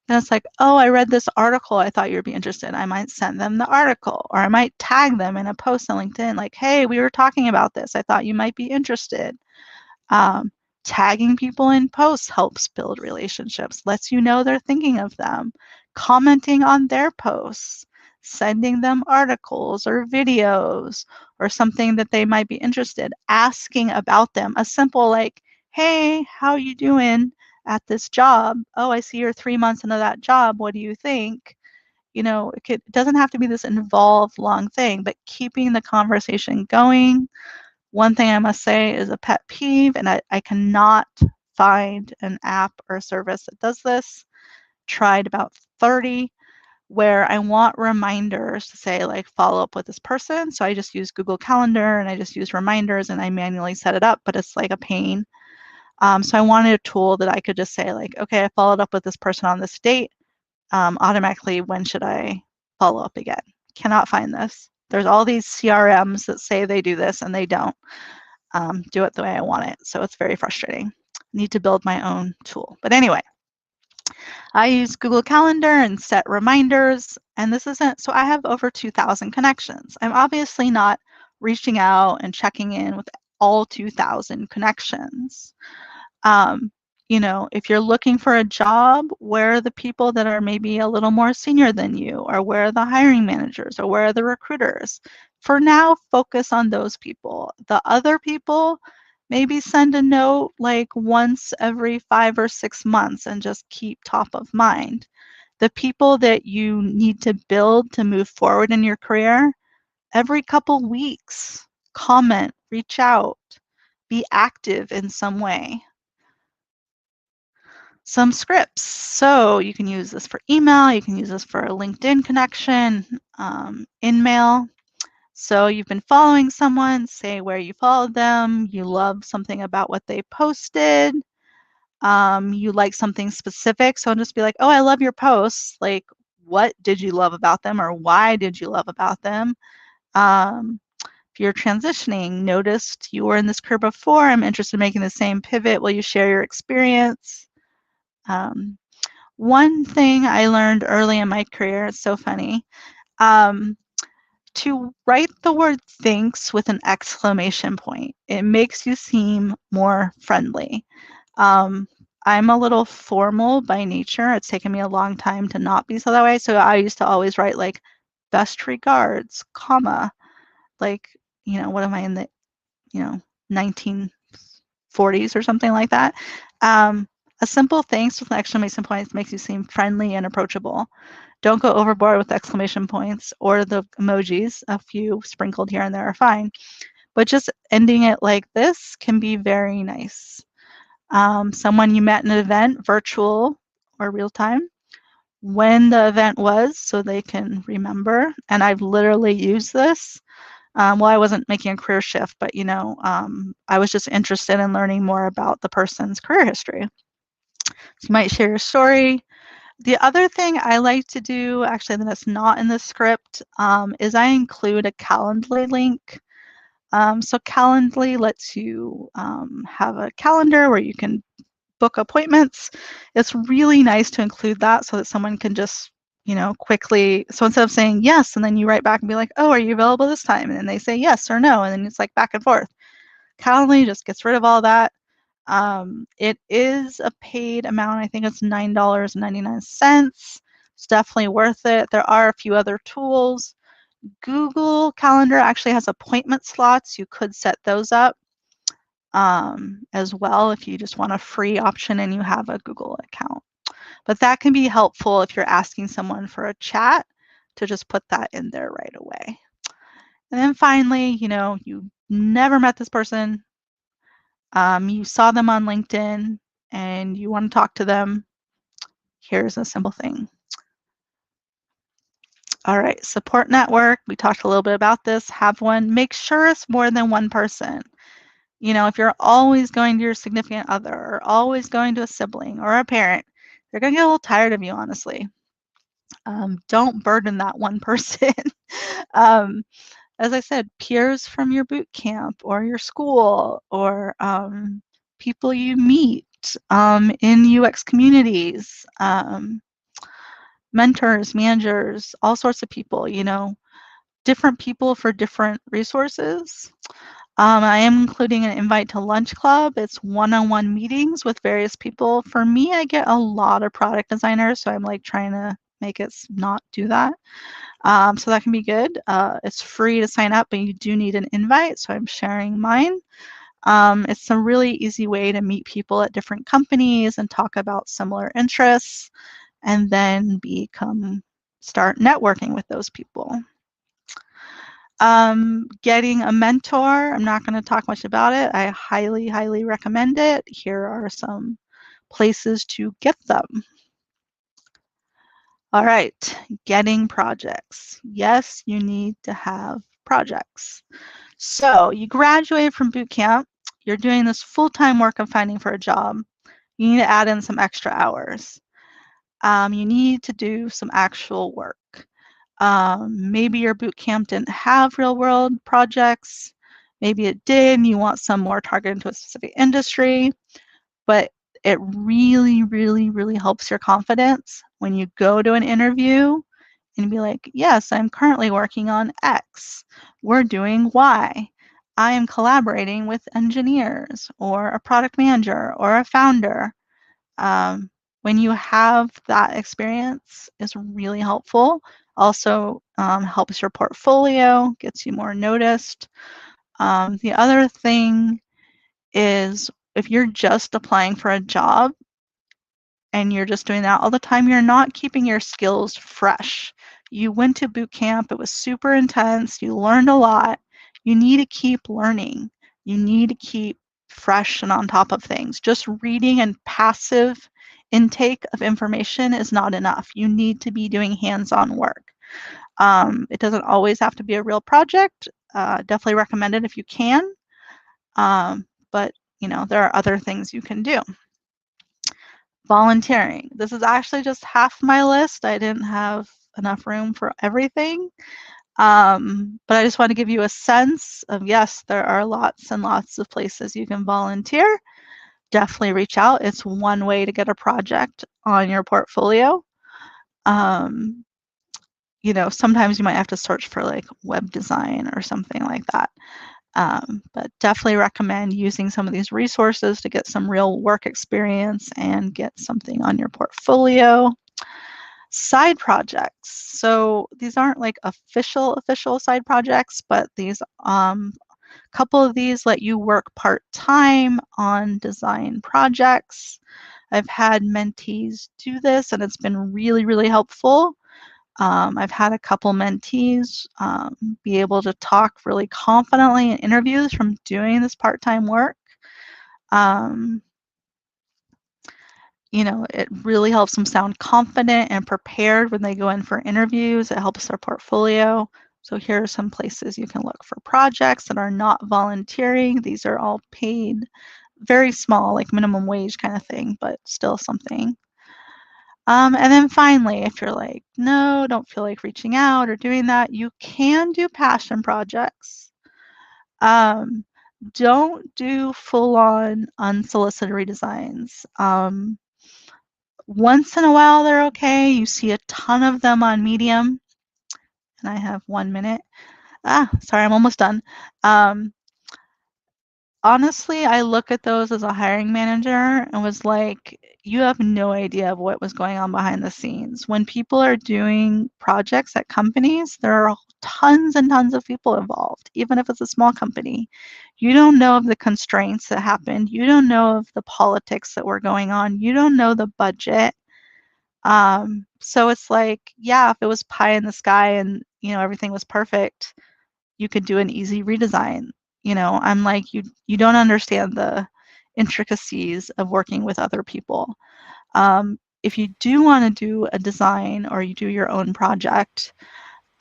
it's like, oh, I read this article. I thought you'd be interested. I might send them the article, or I might tag them in a post on LinkedIn like, hey, we were talking about this. I thought you might be interested. Um, Tagging people in posts helps build relationships, lets you know they're thinking of them. Commenting on their posts, sending them articles or videos or something that they might be interested, asking about them. A simple like, hey, how you doing at this job? Oh, I see you're 3 months into that job. What do you think? It doesn't have to be this involved long thing, but keeping the conversation going. One thing I must say is a pet peeve, and I cannot find an app or service that does this. Tried about 30 where I want reminders to say like follow up with this person. So I just use Google Calendar and I just use reminders and I manually set it up, but it's like a pain. So I wanted a tool that I could just say like, okay, I followed up with this person on this date. Automatically, when should I follow up again? Cannot find this. There's all these CRMs that say they do this and they don't do it the way I want it. So it's very frustrating. Need to build my own tool. But anyway, I use Google Calendar and set reminders. And this isn't, so I have over 2,000 connections. I'm obviously not reaching out and checking in with all 2,000 connections. Um, if you're looking for a job, where are the people that are maybe a little more senior than you, or where are the hiring managers, or where are the recruiters? For now, focus on those people. The other people, maybe send a note like once every 5 or 6 months and just keep top of mind. The people that you need to build to move forward in your career, every couple weeks, comment, reach out, be active in some way. Some scripts. So you can use this for email, you can use this for a LinkedIn connection, InMail. So you've been following someone, say where you followed them, you love something about what they posted, you like something specific. So just be like, oh, I love your posts. Like, what did you love about them, or why did you love about them? If you're transitioning, noticed you were in this career before, I'm interested in making the same pivot. Will you share your experience? One thing I learned early in my career, it's so funny, to write the word thanks with an exclamation point. It makes you seem more friendly. Um, I'm a little formal by nature. It's taken me a long time to not be so that way. So I used to always write like best regards, comma, like, what am I in the, 1940s or something like that. A simple thanks with an exclamation point makes you seem friendly and approachable. Don't go overboard with exclamation points or the emojis. A few sprinkled here and there are fine. But just ending it like this can be very nice. Someone you met in an event, virtual or real time, when the event was so they can remember. And I've literally used this. Well, I wasn't making a career shift, but I was just interested in learning more about the person's career history. So you might share your story. The other thing I like to do, actually, that's not in the script, is I include a Calendly link. So Calendly lets you have a calendar where you can book appointments. It's really nice to include that so that someone can just, quickly, so instead of saying yes, and then you write back and be like, oh, are you available this time? And then they say yes or no, and then it's like back and forth. Calendly just gets rid of all that. It is a paid amount. I think it's $9.99. It's definitely worth it. There are a few other tools. Google Calendar actually has appointment slots. You could set those up as well if you just want a free option and you have a Google account. But that can be helpful if you're asking someone for a chat to just put that in there right away. And then finally, you never met this person, you saw them on LinkedIn and you want to talk to them. Here's a simple thing. All right, support network. We talked a little bit about this. Have one. Make sure it's more than one person. If you're always going to your significant other or always going to a sibling or a parent, they're going to get a little tired of you, honestly. Don't burden that one person. um, as I said, peers from your boot camp or your school or people you meet in UX communities, mentors, managers, all sorts of people, different people for different resources. I am including an invite to lunch club. It's one-on-one meetings with various people. For me, I get a lot of product designers, so I'm like trying to make it not do that. So that can be good. It's free to sign up, but you do need an invite, so I'm sharing mine. It's a really easy way to meet people at different companies and talk about similar interests, and then start networking with those people. Getting a mentor, I'm not going to talk much about it. I highly, highly recommend it. Here are some places to get them. All right, getting projects. Yes, you need to have projects. So you graduated from boot camp. You're doing this full-time work of finding for a job. You need to add in some extra hours. You need to do some actual work. Maybe your boot camp didn't have real world projects. Maybe it did, and you want some more targeted to a specific industry. But it really, really, really helps your confidence when you go to an interview and be like, yes, I'm currently working on X. We're doing Y. I am collaborating with engineers or a product manager or a founder. When you have that experience, is really helpful. Also helps your portfolio, gets you more noticed. The other thing is if you're just applying for a job and you're just doing that all the time, you're not keeping your skills fresh. You went to boot camp, it was super intense, you learned a lot. You need to keep learning. You need to keep fresh and on top of things. Just reading and passive intake of information is not enough. You need to be doing hands-on work. It doesn't always have to be a real project. Definitely recommend it if you can. But there are other things you can do. Volunteering. This is actually just half my list. I didn't have enough room for everything. But I just want to give you a sense of, yes, there are lots and lots of places you can volunteer. Definitely reach out. It's one way to get a project on your portfolio. Sometimes you might have to search for like web design or something like that. But definitely recommend using some of these resources to get some real work experience and get something on your portfolio. Side projects. So these aren't like official side projects, but these couple of these let you work part-time on design projects. I've had mentees do this and it's been really, really helpful. I've had a couple mentees be able to talk really confidently in interviews from doing this part-time work. It really helps them sound confident and prepared when they go in for interviews. It helps their portfolio. So here are some places you can look for projects that are not volunteering. These are all paid, very small, like minimum wage kind of thing, but still something. And then finally, if you're like, no, don't feel like reaching out or doing that, you can do passion projects. Don't do full-on unsolicited redesigns. Once in a while, they're okay. You see a ton of them on Medium. And I have 1 minute. Sorry, I'm almost done. Honestly, I look at those as a hiring manager and was like, you have no idea of what was going on behind the scenes. When people are doing projects at companies, there are tons and tons of people involved, even if it's a small company. You don't know of the constraints that happened. You don't know of the politics that were going on. You don't know the budget. So it's like, yeah, if it was pie in the sky and everything was perfect, you could do an easy redesign. I'm like, you don't understand the intricacies of working with other people. If you do want to do a design or you do your own project,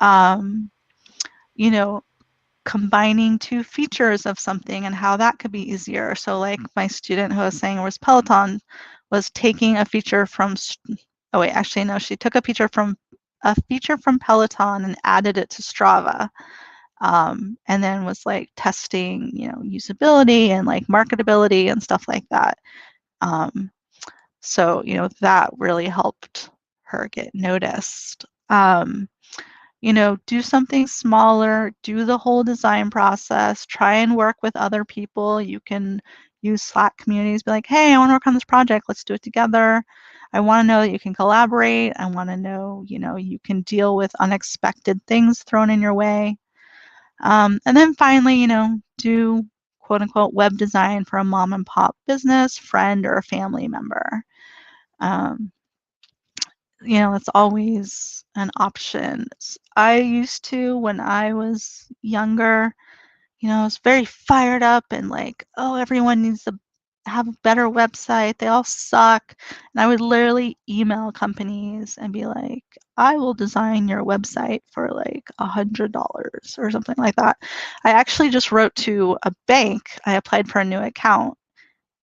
you know, combining two features of something and how that could be easier. So like my student who was saying was Peloton was taking a feature from, oh wait, actually no, she took a feature from a feature from Peloton and added it to Strava. And then was like testing, usability and like marketability and stuff like that. Um, so, that really helped her get noticed. Do something smaller, do the whole design process, try and work with other people. You can use Slack communities, be like, hey, I want to work on this project. Let's do it together. I want to know that you can collaborate. I want to know, you can deal with unexpected things thrown in your way. And then finally, do quote unquote web design for a mom and pop business, friend, or a family member. Um, it's always an option. I used to, when I was younger, I was very fired up and like, oh, everyone needs to have a better website. They all suck. And I would literally email companies and be like, I will design your website for like $100 or something like that. I actually just wrote to a bank. I applied for a new account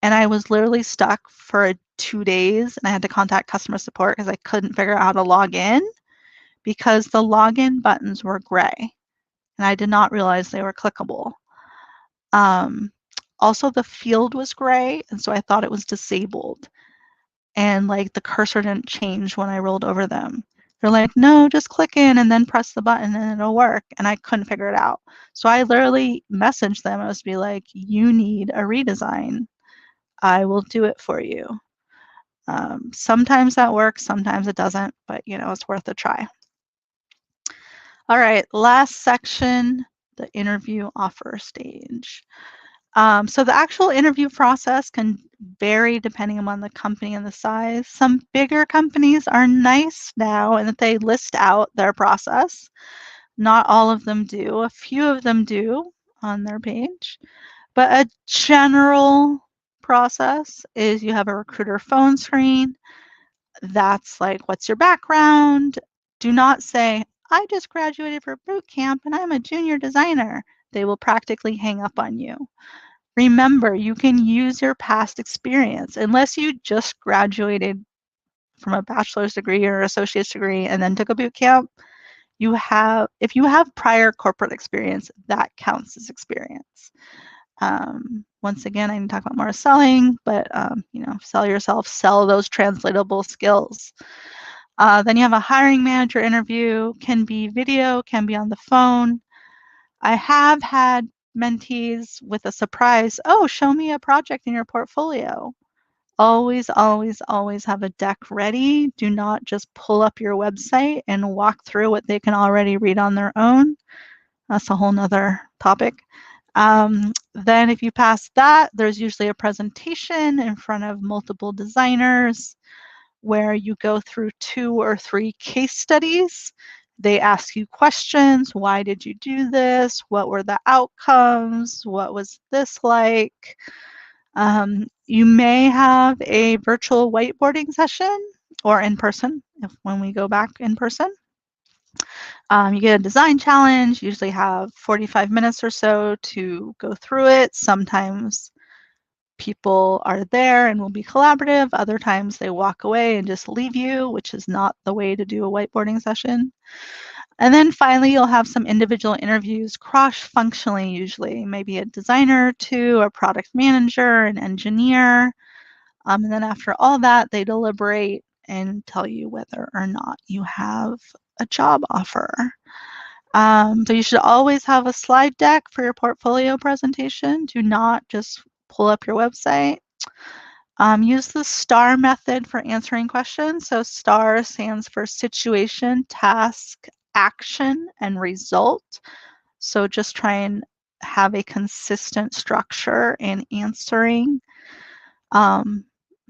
and I was literally stuck for 2 days and I had to contact customer support because I couldn't figure out how to log in because the login buttons were gray and I did not realize they were clickable. Um, Also, the field was gray, and so I thought it was disabled. And like the cursor didn't change when I rolled over them. They're like, no, just click in and then press the button and it'll work. And I couldn't figure it out. So I literally messaged them. I was be like, you need a redesign. I will do it for you. Sometimes that works, sometimes it doesn't, but it's worth a try. All right, last section, the interview offer stage. So the actual interview process can vary depending on the company and the size. Some bigger companies are nice now in that they list out their process. Not all of them do. A few of them do on their page. But a general process is you have a recruiter phone screen. That's like, what's your background? Do not say, I just graduated from boot camp and I'm a junior designer. They will practically hang up on you. Remember, you can use your past experience unless you just graduated from a bachelor's degree or associate's degree and then took a boot camp. If you have prior corporate experience, that counts as experience. Once again, I can talk about more selling, but sell yourself, sell those translatable skills. Then you have a hiring manager interview, can be video, can be on the phone. I have had mentees with a surprise, oh, show me a project in your portfolio. Always, always, always have a deck ready. Do not just pull up your website and walk through what they can already read on their own. That's a whole nother topic. Then if you pass that, there's usually a presentation in front of multiple designers where you go through 2 or 3 case studies. They ask you questions. Why did you do this? What were the outcomes? What was this like? You may have a virtual whiteboarding session or in person when we go back in person. You get a design challenge, usually have 45 minutes or so to go through it. Sometimes people are there and will be collaborative. Other times they walk away and just leave you, which is not the way to do a whiteboarding session. And then finally, you'll have some individual interviews cross-functionally, usually, maybe a designer to a product manager, an engineer. And then after all that, they deliberate and tell you whether or not you have a job offer. So you should always have a slide deck for your portfolio presentation. Do not just pull up your website. Use the STAR method for answering questions. So STAR stands for situation, task, action, and result. So just try and have a consistent structure in answering.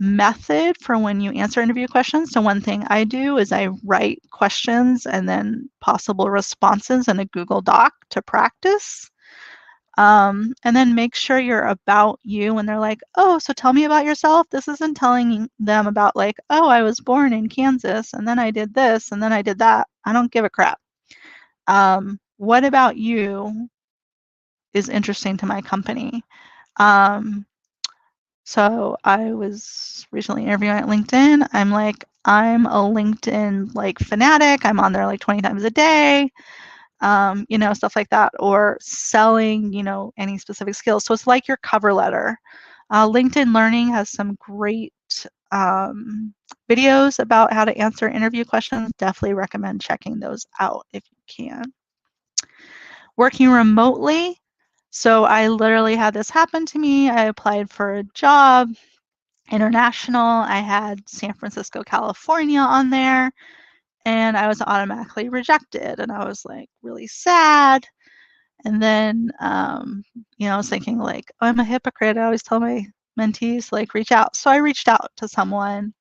Method for when you answer interview questions. So one thing I do is I write questions and then possible responses in a Google Doc to practice. And then make sure you're about you when they're like, oh, so tell me about yourself. This isn't telling them about like, oh, I was born in Kansas and then I did this and then I did that. I don't give a crap. What about you is interesting to my company? So I was recently interviewing at LinkedIn. I'm like, I'm a LinkedIn like fanatic. I'm on there like 20 times a day, stuff like that, or selling, any specific skills. So it's like your cover letter. LinkedIn Learning has some great um, videos about how to answer interview questions. Definitely recommend checking those out if you can. Working remotely. So I literally had this happen to me. I applied for a job, international. I had San Francisco, California on there, and I was automatically rejected. And I was like really sad. And then, I was thinking like, oh, I'm a hypocrite. I always tell my mentees like reach out. So I reached out to someone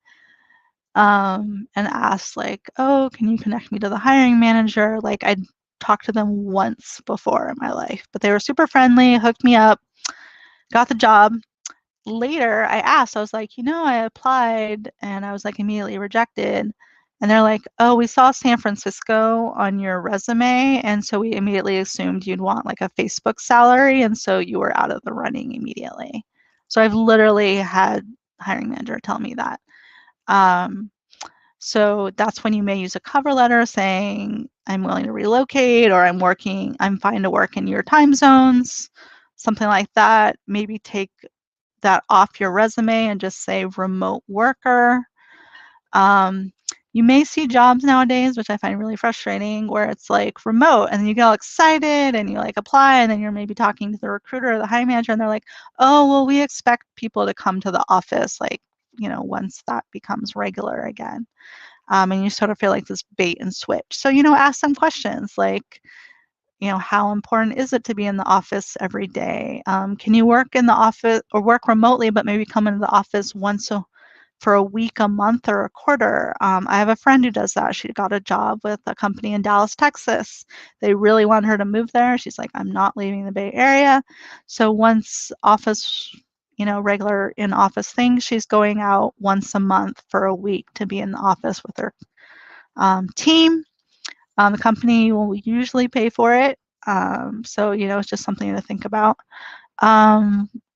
and asked like, oh, can you connect me to the hiring manager? Like I'd talked to them once before in my life, but they were super friendly, hooked me up, got the job. Later, I asked, I was like, I applied and I was like immediately rejected. And they're like, oh, we saw San Francisco on your resume. And so we immediately assumed you'd want like a Facebook salary. And so you were out of the running immediately. So I've literally had hiring manager tell me that. Um, so that's when you may use a cover letter saying, I'm willing to relocate, or I'm fine to work in your time zones, something like that. Maybe take that off your resume and just say remote worker. Um, you may see jobs nowadays, which I find really frustrating, where it's like remote and then you get all excited and you like apply and then you're maybe talking to the recruiter or the hiring manager and they're like, oh, well, we expect people to come to the office like, once that becomes regular again. And you sort of feel like this bait and switch. So, ask some questions like, how important is it to be in the office every day? Can you work in the office or work remotely, but maybe come into the office for a week, a month, or a quarter? I have a friend who does that. She got a job with a company in Dallas, Texas. They really want her to move there. She's like, I'm not leaving the Bay Area. So once office, regular in office things, she's going out once a month for a week to be in the office with her team. The company will usually pay for it. So, it's just something to think about.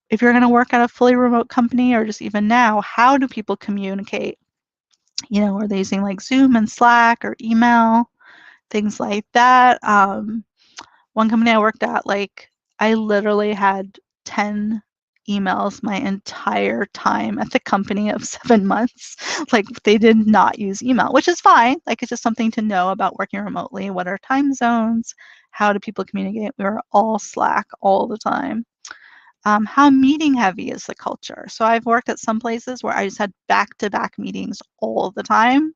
If you're going to work at a fully remote company or just even now, how do people communicate? Are they using like Zoom and Slack or email, things like that? One company I worked at, like, I literally had 10 emails my entire time at the company of 7 months. Like, they did not use email, which is fine. Like, it's just something to know about working remotely. What are time zones? How do people communicate? We were all Slack all the time. How meeting heavy is the culture? So I've worked at some places where I just had back-to-back meetings all the time.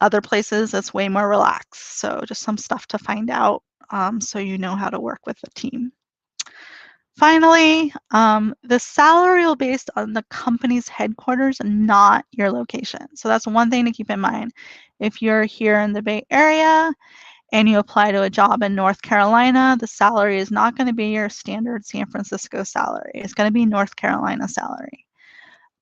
Other places, it's way more relaxed. So just some stuff to find out so you know how to work with the team. Finally, the salary will be based on the company's headquarters and not your location. So that's one thing to keep in mind. If you're here in the Bay Area and you apply to a job in North Carolina, the salary is not going to be your standard San Francisco salary. It's going to be North Carolina salary.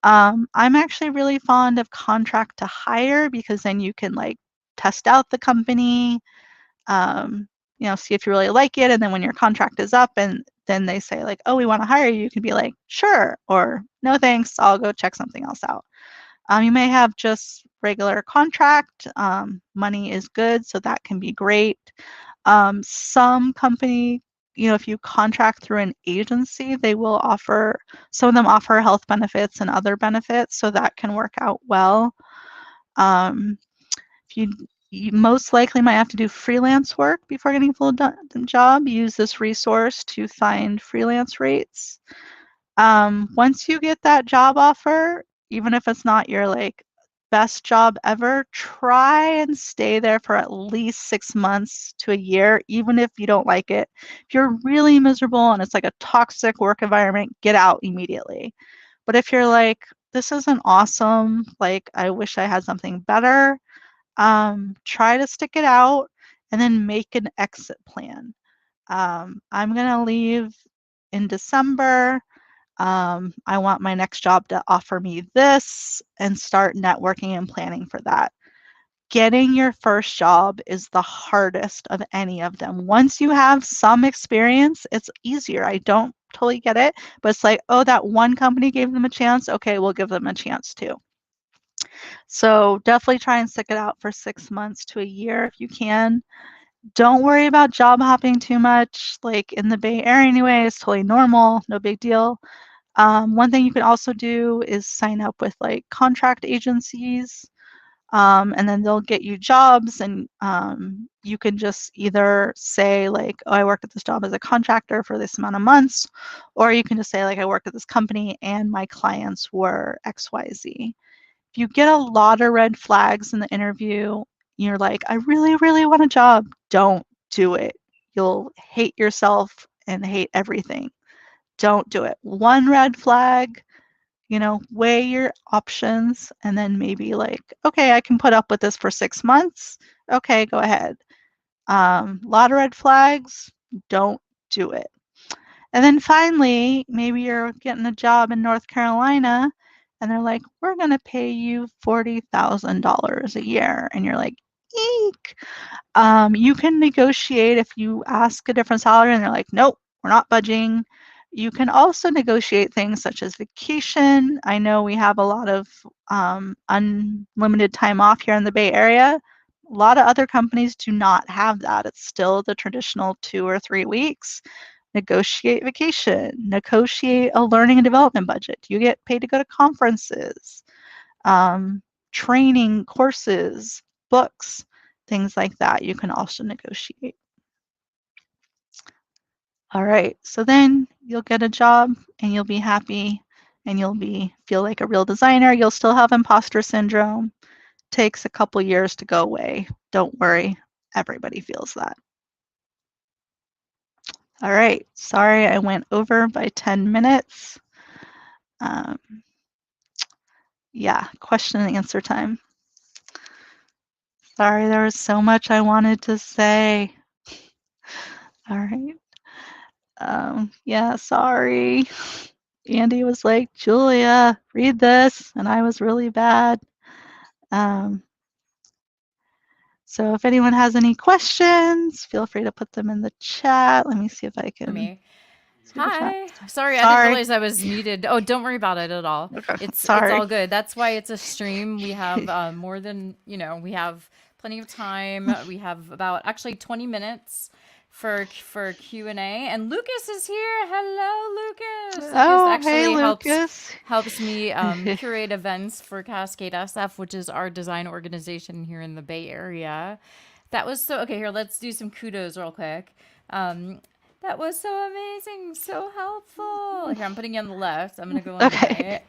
I'm actually really fond of contract to hire because then you can like test out the company, see if you really like it. And then when your contract is up and then they say like, oh, we want to hire you, you can be like, sure, or no, thanks, I'll go check something else out. You may have just regular contract. Money is good, so that can be great. Some company, if you contract through an agency, they will offer, some of them offer health benefits and other benefits, so that can work out well. If you most likely might have to do freelance work before getting a full job. Use this resource to find freelance rates. Once you get that job offer, even if it's not your like best job ever, try and stay there for at least 6 months to a year, even if you don't like it. If you're really miserable and it's like a toxic work environment, get out immediately. But if you're like, this isn't awesome, like I wish I had something better, try to stick it out and then make an exit plan. I'm gonna leave in December. I want my next job to offer me this, and start networking and planning for that. Getting your first job is the hardest of any of them. Once you have some experience, it's easier. I don't totally get it, but it's like, oh, that one company gave them a chance. Okay, we'll give them a chance too. So definitely try and stick it out for 6 months to a year if you can. Don't worry about job hopping too much. Like in the Bay Area anyway, it's totally normal, no big deal. One thing you can also do is sign up with like contract agencies, and then they'll get you jobs, and you can just either say like, oh, I worked at this job as a contractor for this amount of months, or you can just say like, I worked at this company and my clients were XYZ. If you get a lot of red flags in the interview, you're like, I really, really want a job, don't do it. You'll hate yourself and hate everything. Don't do it. One red flag, weigh your options and then maybe like, okay, I can put up with this for 6 months. Okay, go ahead. Lot of red flags, don't do it. And then finally, maybe you're getting a job in North Carolina and they're like, we're going to pay you $40,000 a year. And you're like, eek. You can negotiate if you ask a different salary and they're like, nope, we're not budging. You can also negotiate things such as vacation. I know we have a lot of unlimited time off here in the Bay Area. A lot of other companies do not have that. It's still the traditional 2 or 3 weeks. Negotiate vacation, negotiate a learning and development budget. You get paid to go to conferences, training, courses, books, things like that. You can also negotiate. All right, so then you'll get a job and you'll be happy and feel like a real designer. You'll still have imposter syndrome. Takes a couple years to go away. Don't worry, everybody feels that. All right, sorry I went over by 10 minutes. Um, yeah, question and answer time. Sorry, there was so much I wanted to say. All right. Yeah, sorry. Andy was like, Julia, read this, and I was really bad. Um, so if anyone has any questions, feel free to put them in the chat. Let me see if I For can me. see the chat. Hi. Sorry, I didn't Sorry. realize I was muted. Oh, don't worry about it at all. Okay, It's sorry. all good. That's why it's a stream. We have more than, we have plenty of time. We have about actually 20 minutes for Q&A. And Lucas is here. Hello, Lucas. Lucas Oh, hey, actually Lucas. helps me curate events for Cascade SF, which is our design organization here in the Bay Area. That was so okay. Here, let's do some kudos real quick. Um, that was so amazing, so helpful. Here, I'm putting you on the left. I'm gonna go on the Okay.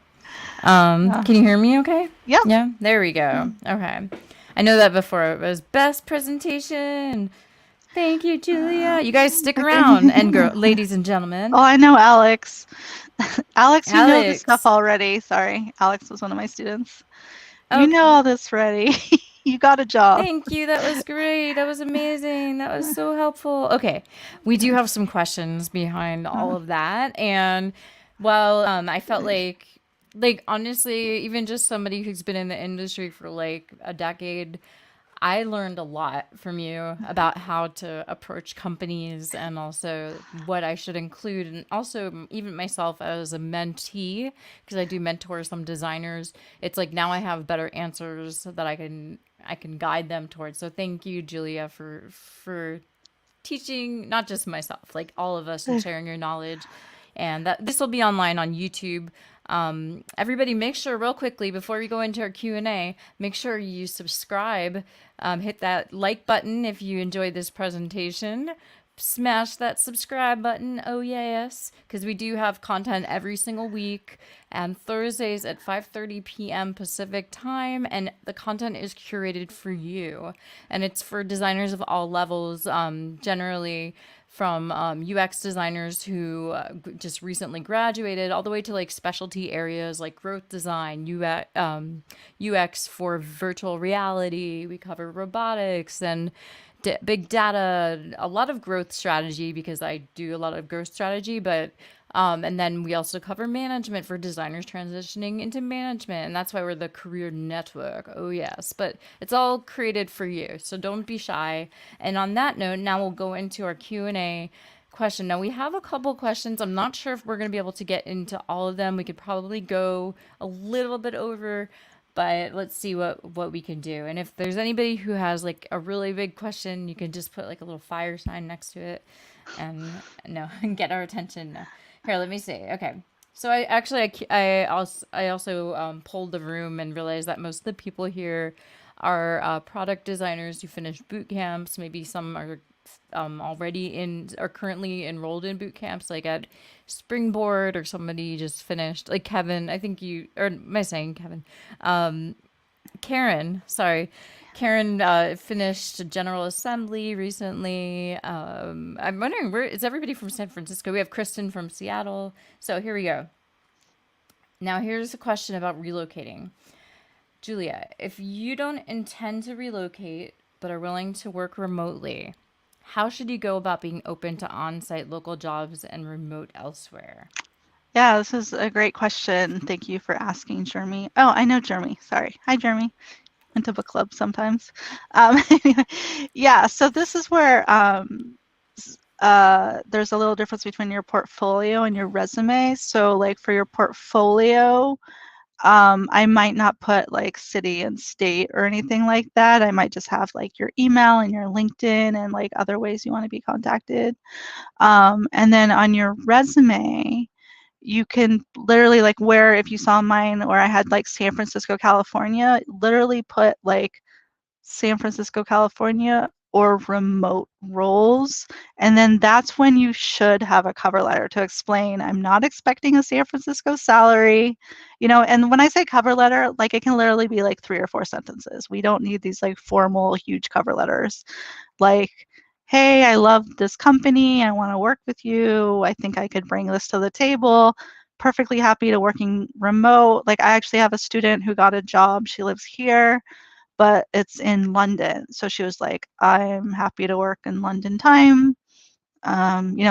right. Can you hear me? Okay. Yeah. Yeah. There we go. Okay. I know that before it was best presentation. Thank you, Julia. You guys stick Okay. around, and ladies and Oh, gentlemen. I know Alex. Alex, you know this stuff Alex. already. Sorry. Alex was one of my students. You know Okay. all this already. You got a job. Thank you. That was great. That was amazing. That was so helpful. Okay. We do have some questions behind all of that. And well, I felt like honestly, even just somebody who's been in the industry for like a decade, I learned a lot from you about how to approach companies and also what I should include, and also even myself as a mentee, because I do mentor some designers. It's like now I have better answers that I can guide them towards. So thank you, Julia, for teaching not just myself, like all of us, and sharing your knowledge. And that this will be online on YouTube. Everybody, make sure real quickly before we go into our Q&A, make sure you subscribe. Hit that like button if you enjoyed this presentation. Smash that subscribe button. Oh yes, because we do have content every single week and Thursdays at 5:30 p.m. Pacific time, and the content is curated for you, and it's for designers of all levels. Generally from UX designers who just recently graduated, all the way to like specialty areas like growth design, UX for virtual reality. We cover robotics and big data, a lot of growth strategy because I do a lot of growth strategy, but and then we also cover management for designers transitioning into management, and that's why we're the career network. Oh yes, but it's all created for you, so don't be shy. And on that note, now we'll go into our Q&A question. Now we have a couple questions. I'm not sure if we're going to be able to get into all of them. We could probably go a little bit over, but let's see what we can do. And if there's anybody who has like a really big question, you can just put like a little fire sign next to it, and no, get our attention. No. Here, let me see. Okay. So I actually I also polled the room and realized that most of the people here are product designers who finished boot camps. Maybe some are already in are currently enrolled in boot camps, like at Springboard, or somebody just finished, like Kevin. I think you, or am I saying Kevin? Karen, sorry. Karen finished General Assembly recently. I'm wondering, where is everybody from San Francisco? We have Kristen from Seattle. So here we go. Now, here's a question about relocating. Julia, if you don't intend to relocate but are willing to work remotely, how should you go about being open to on site local jobs and remote elsewhere? Yeah, this is a great question. Thank you for asking, Jeremy. Oh, I know Jeremy. Sorry. Hi, Jeremy. Into book club sometimes. Anyway, yeah, so this is where there's a little difference between your portfolio and your resume. So, like for your portfolio, I might not put like city and state or anything like that. I might just have like your email and your LinkedIn and like other ways you want to be contacted. And then on your resume, you can literally like where if you saw mine where I had like San Francisco, California, literally put like San Francisco, California or remote roles. And then that's when you should have a cover letter to explain I'm not expecting a San Francisco salary. And when I say cover letter, like it can literally be like 3 or 4 sentences. We don't need these like formal, huge cover letters. Like, hey, I love this company. I want to work with you. I think I could bring this to the table. Perfectly happy to working remote. Like, I actually have a student who got a job. She lives here, but it's in London. So she was like, I'm happy to work in London time.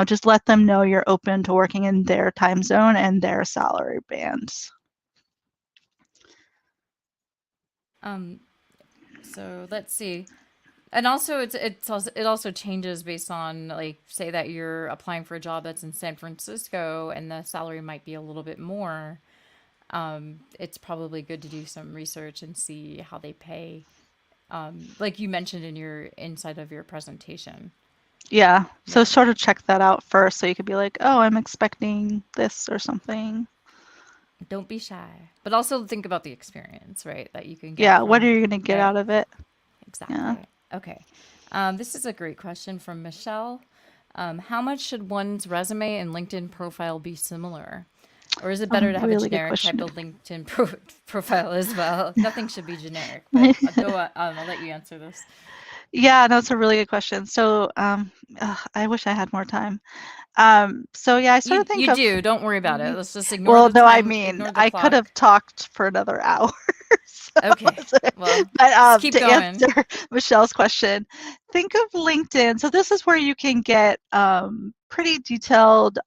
Just let them know you're open to working in their time zone and their salary bands. Um, so let's see. And also, it also changes based on, like, say that you're applying for a job that's in San Francisco and the salary might be a little bit more. It's probably good to do some research and see how they pay. Like you mentioned in your inside of your presentation. Yeah. So Yeah. sort of check that out first so you could be like, oh, I'm expecting this or something. Don't be shy, but also think about the experience, right? That you can get Yeah. What are from you going to get there. out of it? Yeah. Exactly. Okay. This is a great question from Michelle. How much should one's resume and LinkedIn profile be similar? Or is it better to have a Really good generic type question. of LinkedIn profile as well? Nothing should be generic, but I'll go. I'll let you answer this. Yeah, that's a really good question. So, I wish I had more time. So yeah, I sort of think You of, do. Don't worry about it. Let's just ignore well, the no, I time. mean, Ignore the I could clock. have talked for another hour. Okay. So, Well, but just keep to going. answer Michelle's question, think of LinkedIn. So this is where you can get pretty detailed.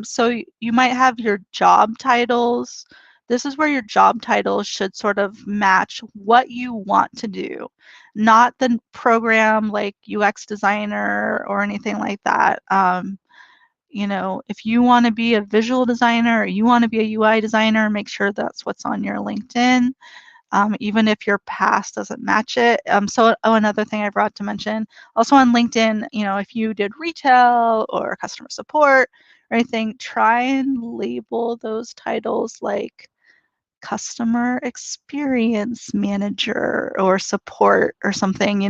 So you might have your job titles. This is where your job titles should sort of match what you want to do, not the program like UX designer or anything like that. If you want to be a visual designer or you want to be a UI designer, make sure that's what's on your LinkedIn, even if your past doesn't match it. Another thing I forgot to mention, also on LinkedIn, if you did retail or customer support or anything, try and label those titles like customer experience manager or support or something,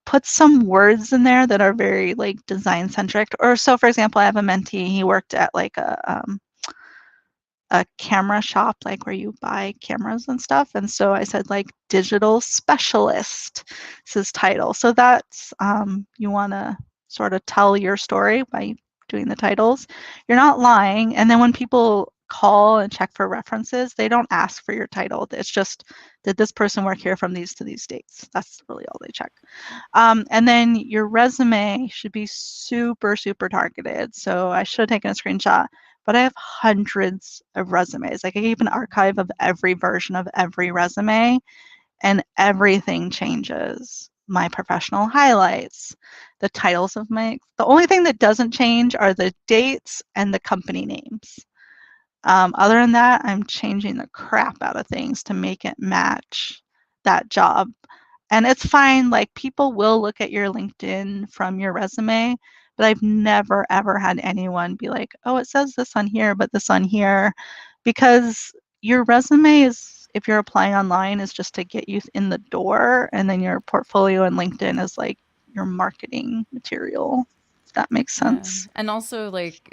put some words in there that are very like design centric. Or so for example, I have a mentee, he worked at like a camera shop, like where you buy cameras and stuff. And so I said like digital specialist is his title. So that's you want to sort of tell your story by doing the titles. You're not lying. And then when people call and check for references, they don't ask for your title. It's just, did this person work here from these to these dates? That's really all they check. And then your resume should be super, super targeted. So I should have taken a screenshot, but I have hundreds of resumes. Like I keep an archive of every version of every resume, and everything changes. My professional highlights, the titles of the only thing that doesn't change are the dates and the company names. Other than that, I'm changing the crap out of things to make it match that job. And it's fine, like people will look at your LinkedIn from your resume, but I've never ever had anyone be like, "Oh, it says this on here, but this on here," because your resume is, if you're applying online, is just to get you in the door, and then your portfolio and LinkedIn is like your marketing material, if that makes Yeah. sense. And also, like,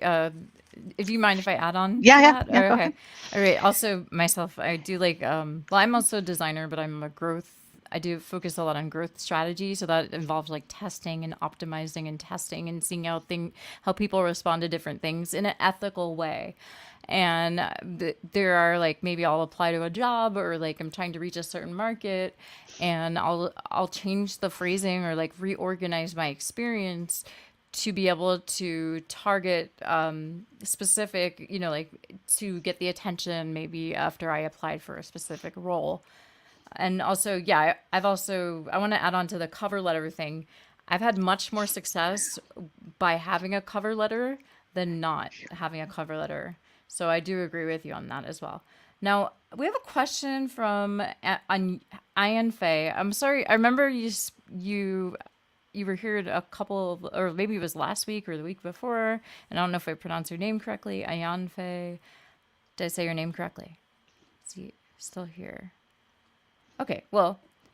if you mind if I add on Yeah, to yeah, that? yeah, Oh, go okay. ahead. All right. Also, myself, I do like, well, I'm also a designer, but I do focus a lot on growth strategy. So that involves like testing and optimizing and testing and seeing how people respond to different things in an ethical way. And there are like, maybe I'll apply to a job, or like I'm trying to reach a certain market, and I'll change the phrasing or like reorganize my experience to be able to target specific, like to get the attention maybe after I applied for a specific role. And also, yeah, I want to add on to the cover letter thing. I've had much more success by having a cover letter than not having a cover letter. So I do agree with you on that as well. Now, we have a question from on Ian Fay. I'm sorry, I remember you were here a couple of, or maybe it was last week or the week before, and I don't know if I pronounced your name correctly. Ayanfe. Did I say your name correctly? Is he still here? Okay,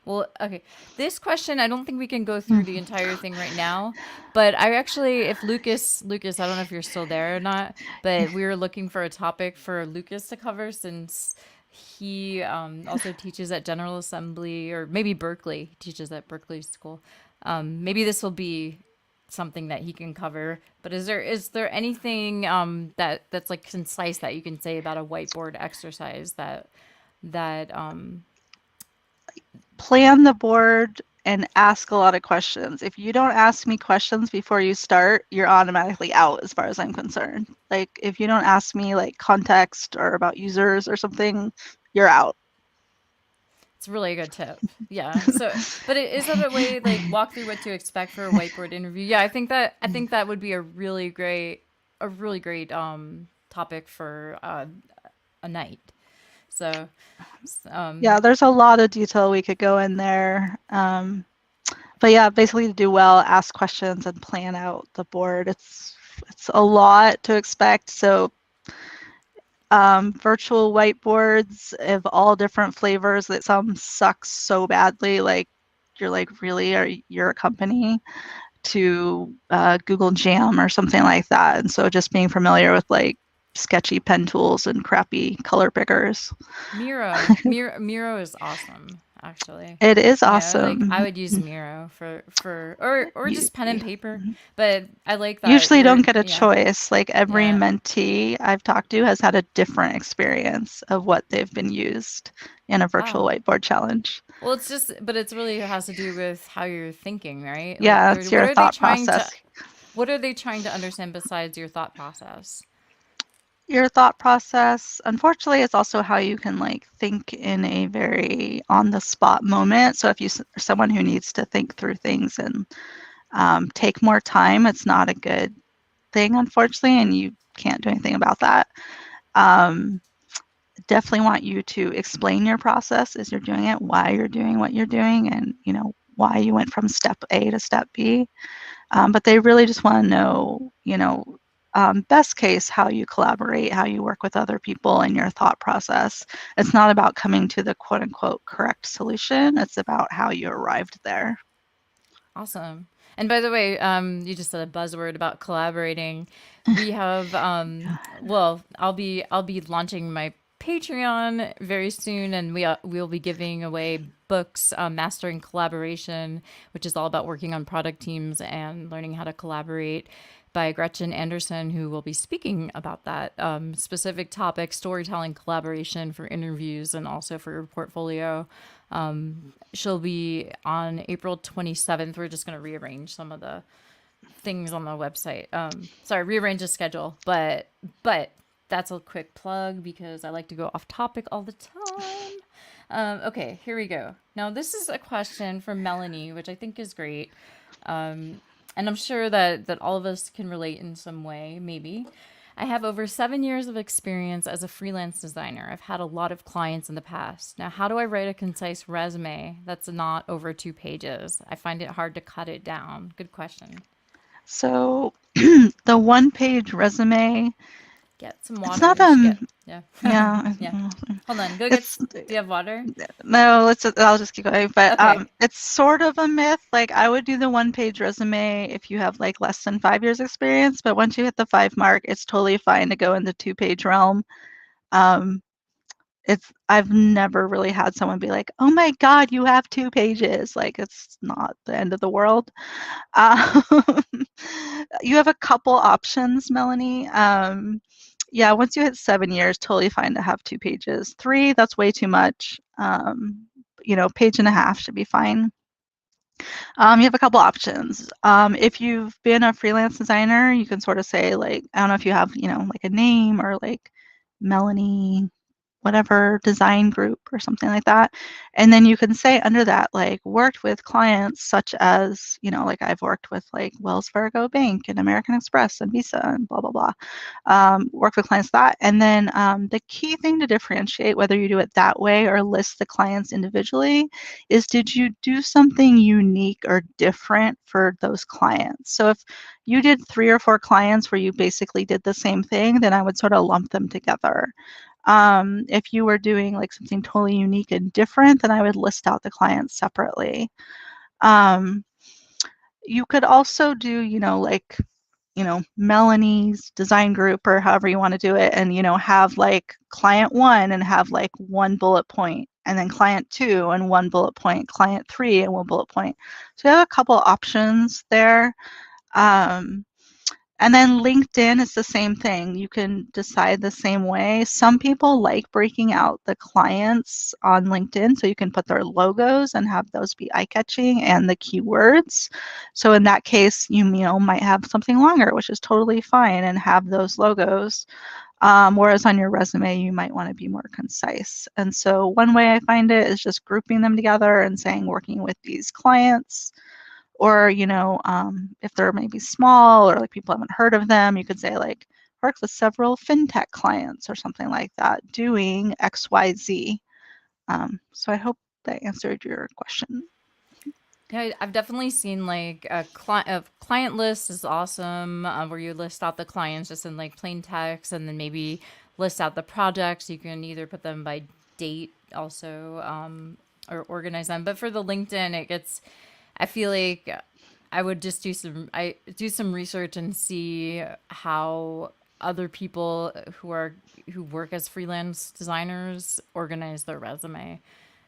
okay. This question, I don't think we can go through the entire thing right now, but I actually, if Lucas, I don't know if you're still there or not, but we were looking for a topic for Lucas to cover, since he also teaches at General Assembly, or maybe Berkeley, he teaches at Berkeley School. Maybe this will be something that he can cover. But is there anything that's like concise that you can say about a whiteboard exercise that Plan the board and ask a lot of questions. If you don't ask me questions before you start, you're automatically out as far as I'm concerned. Like if you don't ask me like context or about users or something, you're out. it's a really good tip. Yeah. So, but is that a way, like, walk through what to expect for a whiteboard interview? Yeah, I think that would be a really great topic for a night. So, Yeah, there's a lot of detail we could go in there. But yeah, basically to do well, ask questions and plan out the board. It's a lot to expect. So virtual whiteboards of all different flavors, that some suck so badly, like you're like, really, are you're a company, to Google Jam or something like that. And so just being familiar with like sketchy pen tools and crappy color pickers. Miro is awesome, actually. It is Yeah, like I awesome. would use Miro or You, just pen and paper. But I like that usually you're don't get a yeah. choice. Like every Yeah. mentee I've talked to has had a different experience of what they've been used in a virtual Wow. whiteboard challenge. Well, but it's really has to do with how you're thinking, right? Like, Yeah, it's your thought process. what are they trying to understand besides your thought process? Your thought process, unfortunately, is also how you can like think in a very on the spot moment. So if you are someone who needs to think through things and take more time, it's not a good thing, unfortunately, and you can't do anything about that. Um, Definitely want you to explain your process as you're doing it, why you're doing what you're doing, and why you went from step A to step B. But they really just want to know, best case, how you collaborate, how you work with other people, and your thought process. It's not about coming to the quote unquote correct solution. It's about how you arrived there. Awesome. And by the way, you just said a buzzword about collaborating. We have well, I'll be launching my Patreon very soon, and we'll be giving away books, Mastering Collaboration, which is all about working on product teams and learning how to collaborate, by Gretchen Anderson, who will be speaking about that specific topic, storytelling collaboration for interviews and also for your portfolio. She'll be on April 27th. We're just going to rearrange some of the things on the website. Sorry, rearrange the schedule, but that's a quick plug because I like to go off topic all the time. Okay, here we go. Now, this is a question from Melanie, which I think is great. And I'm sure that all of us can relate in some way, maybe. I have over 7 years of experience as a freelance designer. I've had a lot of clients in the past. Now, how do I write a concise resume that's not over 2 pages? I find it hard to cut it down. Good question. So the one-page resume, Get some it's water. not You should get, yeah. yeah, Yeah. Hold on. Go get, it's do you have water? no, I'll just keep going. But Okay. it's sort of a myth. Like I would do the one-page resume if you have like less than 5 years experience, but once you hit the five mark, it's totally fine to go in the two-page realm. Um, I've never really had someone be like, "Oh my God, you have 2 pages." Like it's not the end of the world. Um, you have a couple options, Melanie. Yeah, once you hit 7 years, totally fine to have 2 pages. Three, that's way too much. Page and a half should be fine. You have a couple options. If you've been a freelance designer, you can sort of say like, I don't know if you have, like a name or like Melanie whatever design group or something like that. And then you can say under that, like worked with clients such as, like I've worked with like Wells Fargo Bank and American Express and Visa and blah, blah, blah. Work with clients that. And then the key thing to differentiate whether you do it that way or list the clients individually is did you do something unique or different for those clients? So if you did 3 or 4 clients where you basically did the same thing, then I would sort of lump them together. If you were doing like something totally unique and different, then I would list out the clients separately. Um, you could also do, like, Melanie's design group or however you want to do it, and, have like client one and have like one bullet point, and then client two and one bullet point, client three and one bullet point. So you have a couple options there. Um, and then LinkedIn is the same thing. You can decide the same way. Some people like breaking out the clients on LinkedIn so you can put their logos and have those be eye-catching and the keywords. So in that case, you might have something longer, which is totally fine, and have those logos. Whereas on your resume, you might want to be more concise. And so one way I find it is just grouping them together and saying working with these clients. Or, if they're maybe small or like people haven't heard of them, you could say like worked with several fintech clients or something like that doing XYZ. So I hope that answered your question. Yeah, I've definitely seen like a client list is awesome, where you list out the clients just in like plain text, and then maybe list out the projects. You can either put them by date also, or organize them. But for the LinkedIn, it gets. I feel like I would just do some research and see how other people who work as freelance designers organize their resume,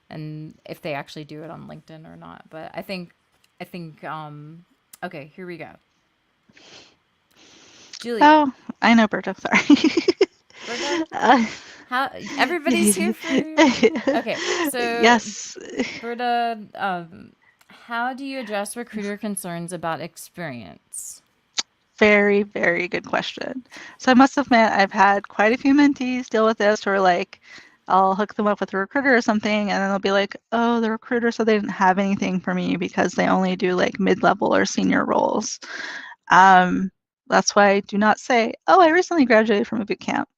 and if they actually do it on LinkedIn or not. But I think okay, here we go. Julia, Oh, I know, Berto. Sorry. Berta, uh, how everybody's here for okay, so yes. Berta, how do you address recruiter concerns about experience? Very, very good question. So I must admit, I've had quite a few mentees deal with this where like I'll hook them up with a recruiter or something, and then they'll be like, oh, the recruiter said they didn't have anything for me because they only do like mid-level or senior roles. Um, that's why I do not say, oh, I recently graduated from a boot camp.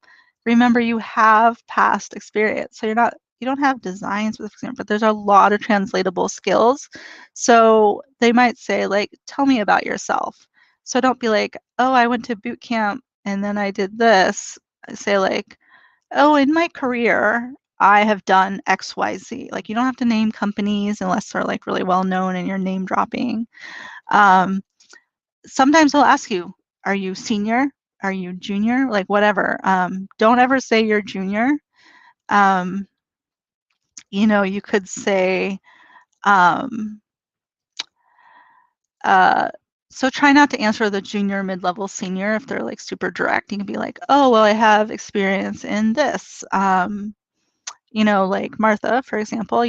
Remember, you have past experience. So you don't have design specific experience, but there's a lot of translatable skills. So they might say, like, tell me about yourself. So don't be like, oh, I went to boot camp and then I did this. I say like, oh, in my career, I have done XYZ. Like you don't have to name companies unless they're like really well known and you're name dropping. Um, Sometimes they'll ask you, are you senior? Are you junior? Like whatever. Don't ever say you're junior. Um, you could say, um, uh, so try not to answer the junior, mid-level, senior if they're like super direct. You can be like, oh, well, I have experience in this. Like Martha, for example,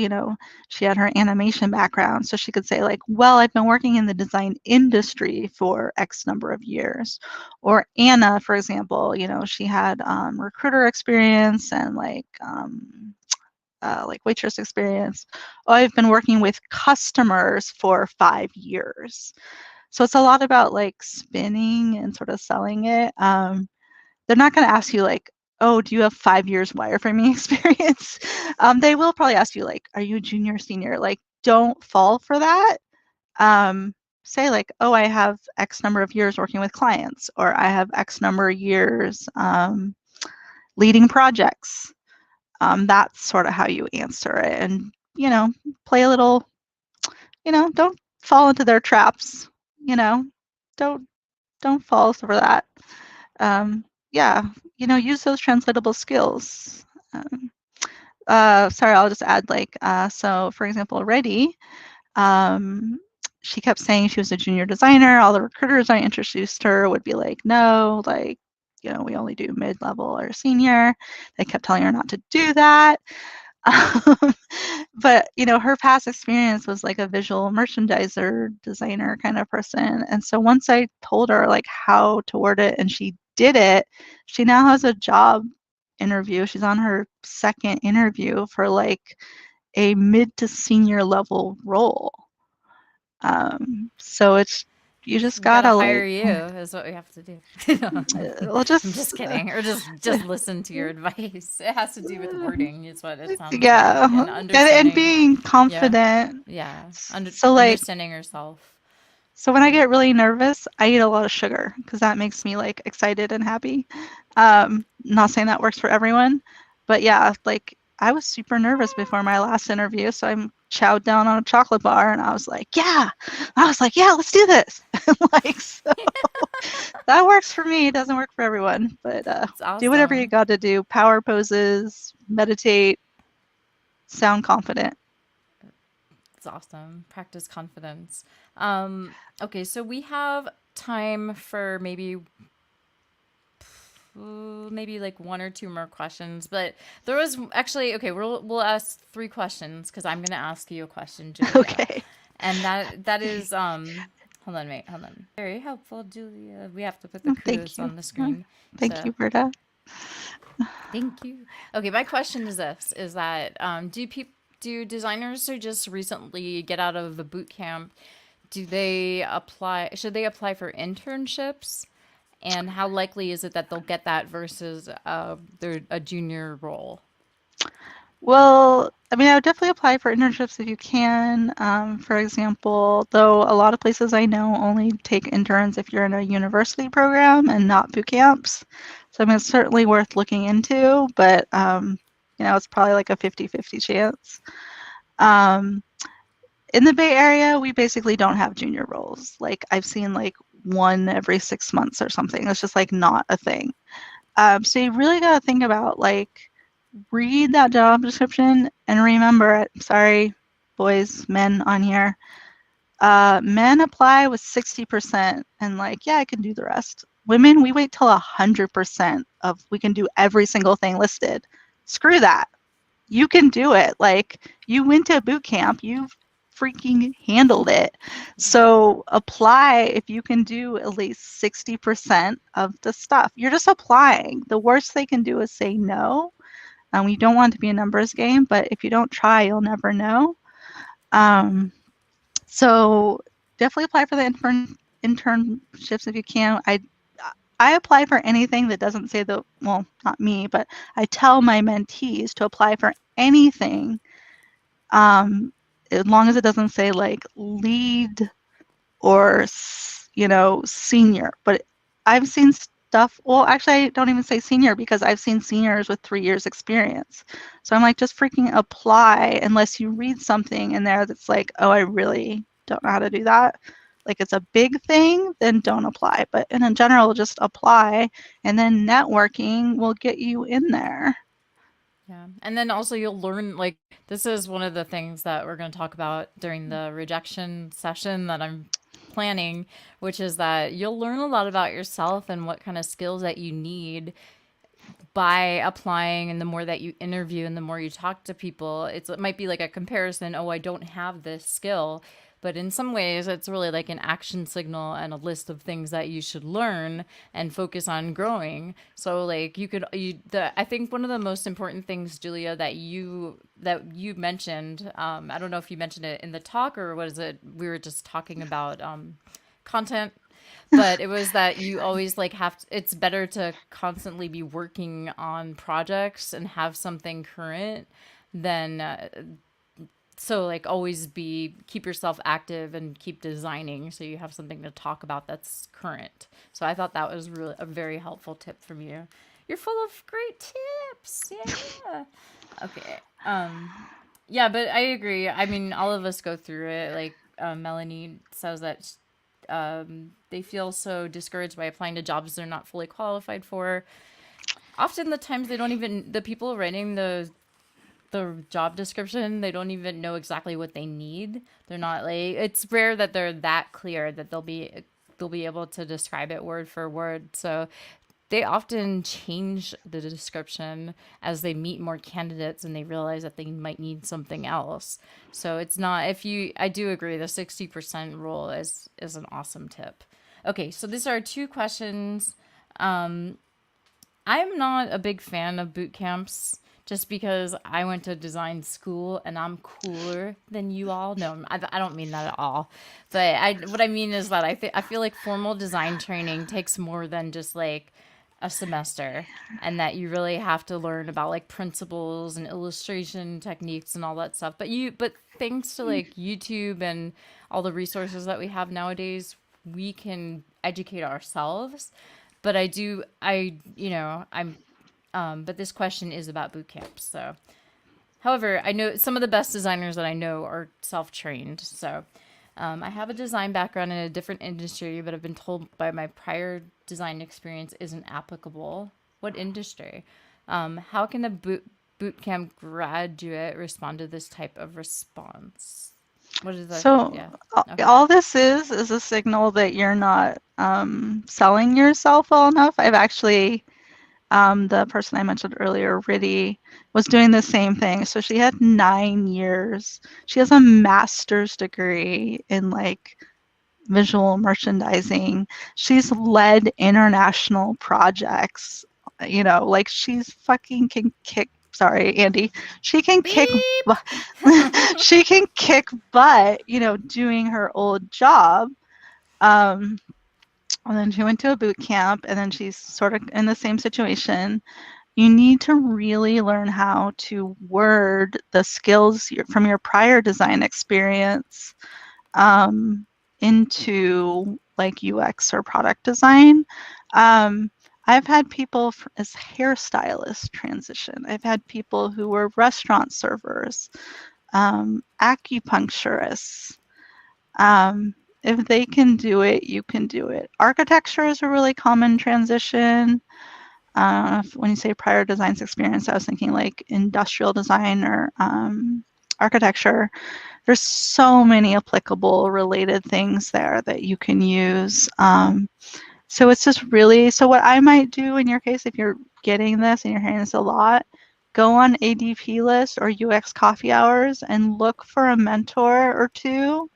she had her animation background. So she could say, like, well, I've been working in the design industry for X number of years. Or Anna, for example, she had recruiter experience and like waitress experience. Oh, I've been working with customers for 5 years. So it's a lot about like spinning and sort of selling it. they're not going to ask you like, oh, do you have 5 years wireframing experience? They will probably ask you like, are you a junior or senior? Like, don't fall for that. Um, say like, oh, I have X number of years working with clients, or I have X number of years leading projects. That's sort of how you answer it, and play a little. Don't fall into their traps. You know, don't don't fall for that. Um, yeah, use those translatable skills. Um, Sorry, I'll just add like, so for example, Reddy, um, she kept saying she was a junior designer. All the recruiters I introduced her would be like, no, like, we only do mid-level or senior. They kept telling her not to do that. Um, but her past experience was like a visual merchandiser designer kind of person. And so once I told her like how to word it and she did it, she now has a job interview. She's on her second interview for like a mid to senior level role. So it's you just We gotta gotta hire like you is what we have to do. well I'm just just kidding. Or just listen to your advice. It has to do with wording, is what it sounds like, yeah, and and understanding. being Yeah, confident. yeah. So like Understanding yourself. when I Yeah. get really nervous, I eat a lot of sugar because that makes me like excited and happy. Not saying that works for everyone, but yeah, like I was super nervous before my last interview, so I chowed down on a chocolate bar and I was like, yeah, let's do this. Like so that works for me. It doesn't work for everyone, but It's do whatever you awesome. got to do. Power poses, meditate, sound confident. It's awesome. Practice confidence. Okay, so we have time for maybe like one or two more questions, but there was actually okay. We'll ask three questions because I'm gonna ask you a question, Julia, Okay. and that is Hold on, wait, hold on. Very helpful, Julia. We have to put the Oh, thank kudos you. on the Oh, screen. thank So you, Berta. thank you. Okay, my question is this: is that do designers who just recently get out of the boot camp, do they apply? Should they apply for internships? And how likely is it that they'll get that versus a junior role? Well, I mean, I would definitely apply for internships if you can. For example, though a lot of places I know only take interns if you're in a university program and not boot camps. So I mean, it's certainly worth looking into, but it's probably like a 50-50 chance. Um, in the Bay Area, we basically don't have junior roles. Like I've seen like one every 6 months or something. It's just like not a thing. So you really got to think about like read that job description and remember it. Sorry, boys, men on here. Men apply with 60% and like, yeah, I can do the rest. Women, we wait till 100% of we can do every single thing listed. Screw that. You can do it. Like you went to boot camp, you freaking handled it. So apply if you can do at least 60% of the stuff. You're just applying. The worst they can do is say no. You don't want it to be a numbers game, but if you don't try, you'll never know. Um, so definitely apply for the internships if you can. I apply for anything that doesn't say well, not me, but I tell my mentees to apply for anything, as long as it doesn't say like lead or senior. But I've seen stuff. Well, actually, I don't even say senior because I've seen seniors with 3 years experience. So I'm like, just freaking apply unless you read something in there that's like, oh, I really don't know how to do that. Like it's a big thing, then don't apply. But in general, just apply, and then networking will get you in there. Yeah. And then also you'll learn like this is one of the things that we're going to talk about during the rejection session that I'm planning, which is that you'll learn a lot about yourself and what kind of skills that you need by applying, and the more that you interview and the more you talk to people. It might be like a comparison, oh, I don't have this skill, but in some ways it's really like an action signal and a list of things that you should learn and focus on growing. So like I think one of the most important things, Julia, that you mentioned, I don't know if you mentioned it in the talk or what is it, we were just talking about content. But it was that you always like have to, it's better to constantly be working on projects and have something current than so like always be keep yourself active and keep designing so you have something to talk about that's current. So I thought that was really a very helpful tip from you. You're full of great tips. Yeah. Okay. Yeah, but I agree. I mean, all of us go through it. Like Melanie says that they feel so discouraged by applying to jobs they're not fully qualified for. Often the times they don't even the people writing the job description, they don't even know exactly what they need. They're not like it's rare that they're that clear that they'll be able to describe it word for word. So they often change the description as they meet more candidates and they realize that they might need something else. So it's not if you I do agree the 60% rule is an awesome tip. Okay, so these are two questions. I'm not a big fan of boot camps just because I went to design school and I'm cooler than you all. No, I don't mean that at all. But what I mean is that I feel like formal design training takes more than just like a semester, and that you really have to learn about like principles and illustration techniques and all that stuff. But thanks to like YouTube and all the resources that we have nowadays, we can educate ourselves. But but this question is about boot camps. So, however, I know some of the best designers that I know are self trained. So, I have a design background in a different industry, but I've been told by my prior design experience isn't applicable. What industry? How can a boot camp graduate respond to this type of response? What is that? So Yeah. a- Okay. all this is a signal that you're not selling yourself well enough. I've actually, the person I mentioned earlier, Riddy, was doing the same thing. So she had 9 years. She has a master's degree in like visual merchandising. She's led international projects. Like she's fucking can kick. Sorry, Andy. She can kick. Beep. She can kick butt. Doing her old job. Um, and then she went to a boot camp, and then she's sort of in the same situation. You need to really learn how to word the skills from your prior design experience um, into like UX or product design. Um, I've had people as hairstylists transition. I've had people who were restaurant servers, acupuncturists. Um, if they can do it, you can do it. Architecture is a really common transition. When you say prior designs experience, I was thinking like industrial design or architecture. There's so many applicable related things there that you can use. So it's just really, so what I might do in your case, if you're getting this and you're hearing this a lot, go on ADP list or UX coffee hours and look for a mentor or two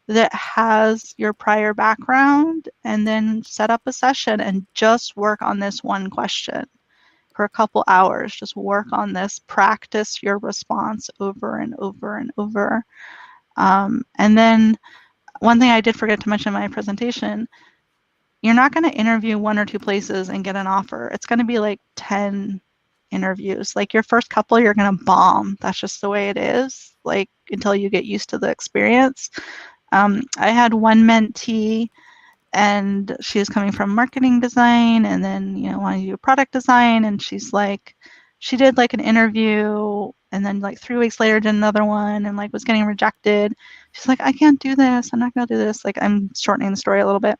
that has your prior background, and then set up a session and just work on this one question for a couple hours. Just work on this, practice your response over and over and over. And then one thing I did forget to mention in my presentation, you're not going to interview one or two places and get an offer. It's going to be like 10 interviews. Like your first couple, you're going to bomb. That's just the way it is, like until you get used to the experience. I had one mentee, and she was coming from marketing design and then wanted to do product design, and she did like an interview, and then like 3 weeks later did another one and like was getting rejected. She's like, I can't do this, I'm not gonna do this. Like, I'm shortening the story a little bit.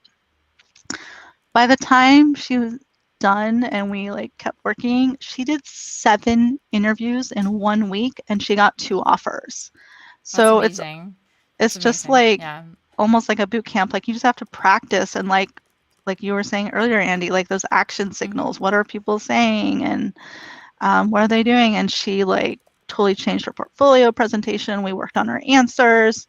By the time she was done and we like kept working, she did 7 interviews in 1 week and she got 2 offers. That's So it's amazing. That's it's just amazing. like Yeah. almost like a boot camp. Like, you just have to practice, and like you were saying earlier, Andy, like those action Mm-hmm. signals. What are people saying, and what are they doing? And she like totally changed her portfolio presentation. We worked on her answers,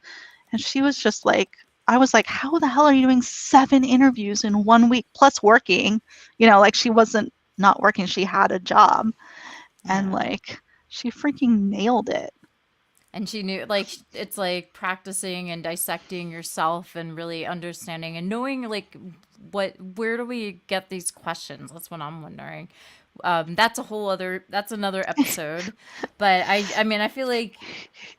and she was just like, I was like, how the hell are you doing 7 interviews in 1 week plus working? Like, she wasn't not working, she had a job, and Yeah. like she freaking nailed it. And she knew, like, it's like practicing and dissecting yourself and really understanding and knowing, like, where do we get these questions? That's what I'm wondering. That's another episode. But I mean, I feel like,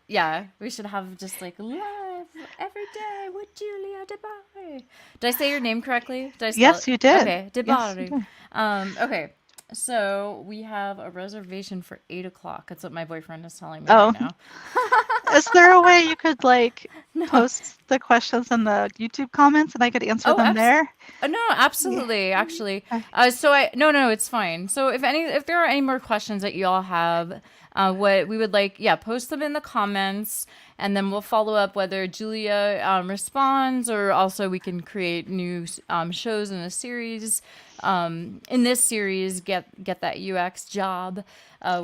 yeah, we should have just like live every day with Julia DeBari. Did I say your name correctly? Did I spell it? Yes, you did. Okay, Yes, you DeBari. did. Okay. So we have a reservation for 8 o'clock. That's what my boyfriend is telling me right Oh, now. is there a way you could like No. post the questions in the YouTube comments and I could answer Oh, them there? no, Yeah. absolutely. Actually, Okay. so no, it's fine. So if there are any more questions that you all have, what we would like, yeah, post them in the comments, and then we'll follow up whether Julia responds, or also we can create new shows in a series. In this series, get that UX job.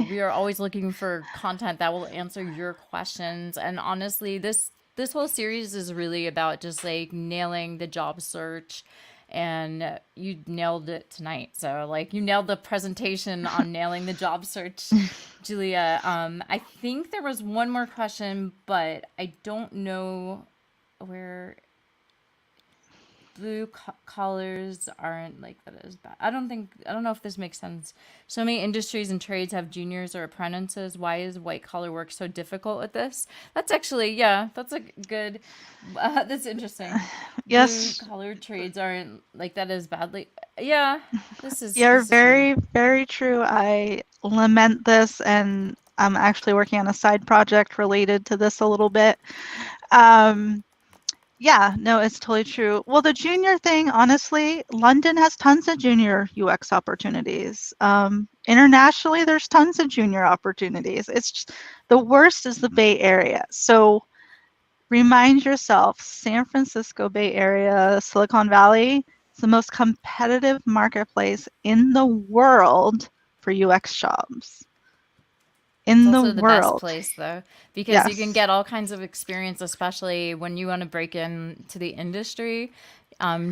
We are always looking for content that will answer your questions, and honestly, this whole series is really about just like nailing the job search, and you nailed it tonight. So like you nailed the presentation on nailing the job search, Julia. I think there was one more question, but I don't know where. Blue collars aren't like that is bad. I don't know if this makes sense. So many industries and trades have juniors or apprentices. Why is white collar work so difficult with this? That's actually, yeah, that's a good. That's interesting. Blue Yes, collar trades aren't like that as badly. Yeah, you're this is true. very, very true. I lament this, and I'm actually working on a side project related to this a little bit. Um, Yeah, no, it's totally true. Well, the junior thing, honestly, London has tons of junior UX opportunities. Internationally, there's tons of junior opportunities. It's just, the worst is the Bay Area. So remind yourself, San Francisco Bay Area, Silicon Valley, is the most competitive marketplace in the world for UX jobs. It's In the also the best world. place though, because you can Yes. get all kinds of experience, especially when you want to break into the industry.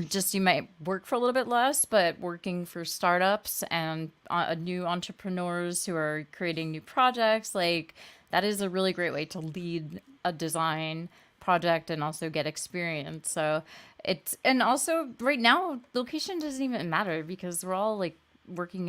Just you might work for a little bit less, but working for startups and new entrepreneurs who are creating new projects, like that is a really great way to lead a design project and also get experience. So it's, and also right now location doesn't even matter because we're all like working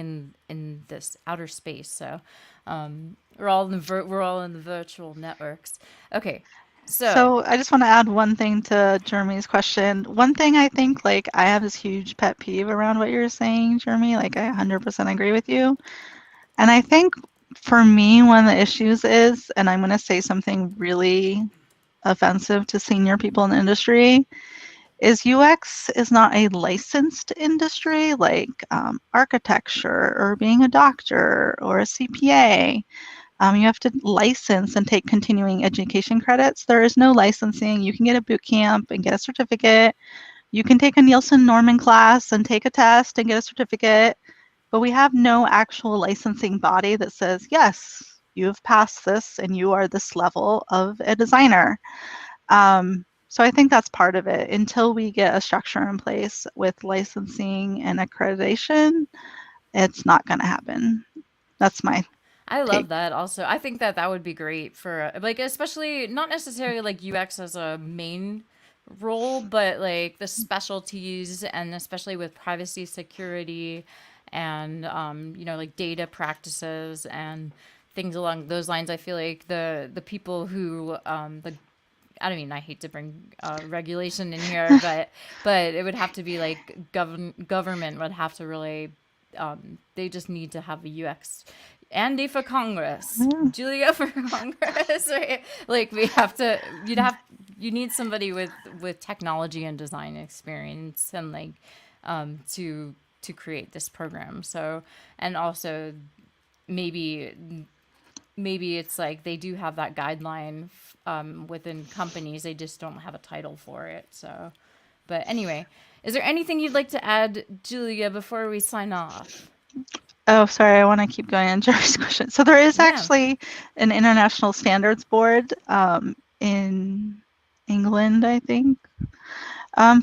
in this outer space. So we're all in the virtual networks. Okay, so So I just want to add one thing to Jeremy's question. One thing I think, like, I have this huge pet peeve around what you're saying, Jeremy. Like, I 100% agree with you. And I think for me, one of the issues is, and I'm going to say something really offensive to senior people in the industry, is UX is not a licensed industry like architecture or being a doctor or a CPA. You have to license and take continuing education credits. There is no licensing. You can get a boot camp and get a certificate. You can take a Nielsen Norman class and take a test and get a certificate. But we have no actual licensing body that says, yes, you have passed this and you are this level of a designer. So I think that's part of it. Until we get a structure in place with licensing and accreditation, it's not going to happen. That's my I take. love that also. I think that that would be great for like, especially not necessarily like UX as a main role, but like the specialties, and especially with privacy, security, and like data practices and things along those lines. I feel like the people who the I don't mean, I hate to bring regulation in here, but it would have to be like government would have to really, they just need to have a UX. Andy for Congress, Yeah. Julia for Congress, right? Like we have to, you need somebody with technology and design experience, and like to create this program. So, and also maybe it's like they do have that guideline within companies, they just don't have a title for it. So, but anyway, is there anything you'd like to add, Julia, before we sign off? Oh, sorry, I want to keep going on Jerry's question. So there is Yeah. actually an international standards board in England, I think,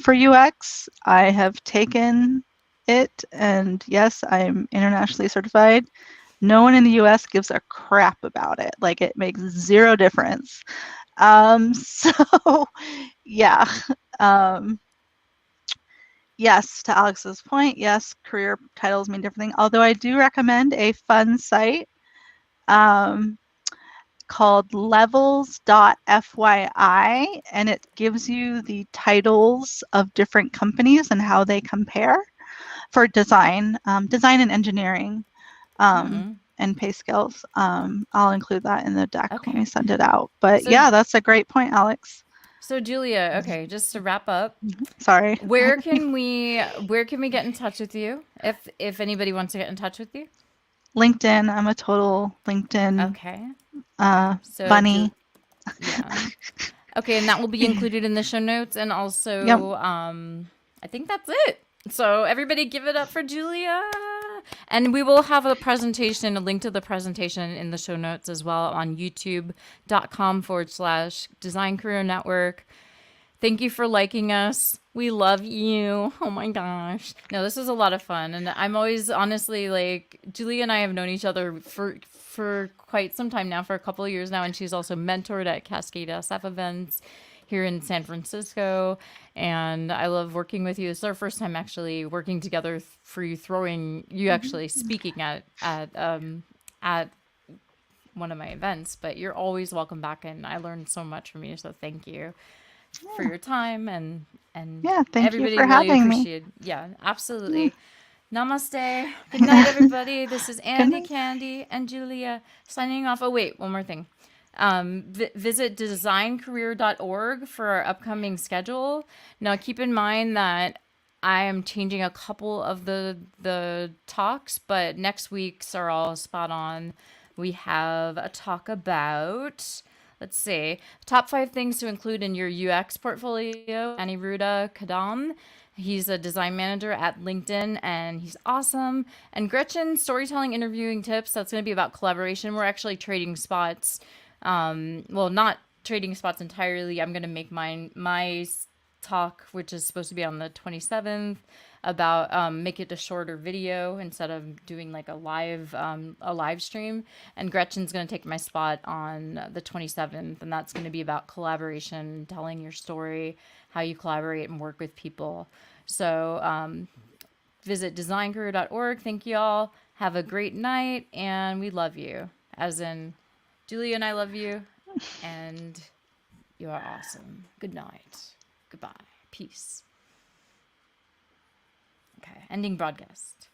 for UX. I have taken it, and yes, I'm internationally certified. No one in the US gives a crap about it. Like it makes zero difference. So yeah. Um, yes, to Alex's point, yes, career titles mean different things. Although I do recommend a fun site um, called levels.fyi, and it gives you the titles of different companies and how they compare for design and engineering, Hmm. and pay scales. I'll include that in the deck when we Okay. send it out. But So, yeah, that's a great point, Alex. so Julia, okay, just to wrap up, Sorry. where can we get in touch with you if anybody wants to get in touch with you? LinkedIn. I'm a total LinkedIn Okay. So, bunny. yeah. Okay, and that will be included in the show notes. And Yep. also, I think that's it. So everybody give it up for Julia. And we will have a presentation, a link to the presentation in the show notes as well on youtube.com/design career network. Thank you for liking us. We love you. Oh my gosh. No, this was a lot of fun. And I'm always honestly like Julie and I have known each other for quite some time now, for a couple of years now, and she's also mentored at Cascade SF events here in San Francisco. And I love working with you. It's our first time actually working together for you actually speaking at one of my events, but you're always welcome back, and I learned so much from you, so thank you for Yeah. your time, and Yeah. Thank you everybody for really having me. appreciated. Yeah, Yeah. absolutely. Namaste. Good night, everybody. This is Good Andy, night. Candy, and Julia signing off. Oh wait, one more thing. Visit designcareer.org for our upcoming schedule. Now, keep in mind that I am changing a couple of the talks, but next week's are all spot on. We have a talk about, let's see, top 5 things to include in your UX portfolio. Aniruddha Kadam. He's a design manager at LinkedIn, and he's awesome. And Gretchen, storytelling, interviewing tips. That's going to be about collaboration. We're actually trading spots. Well, not trading spots entirely. I'm going to make my talk, which is supposed to be on the 27th, about make it a shorter video instead of doing like a live stream. And Gretchen's going to take my spot on the 27th, and that's going to be about collaboration, telling your story, how you collaborate and work with people. So visit designcareer.org. Thank you all. Have a great night, and we love you. As in, Julia and I love you, and you are awesome. Good night. Goodbye. Peace. Okay, ending broadcast.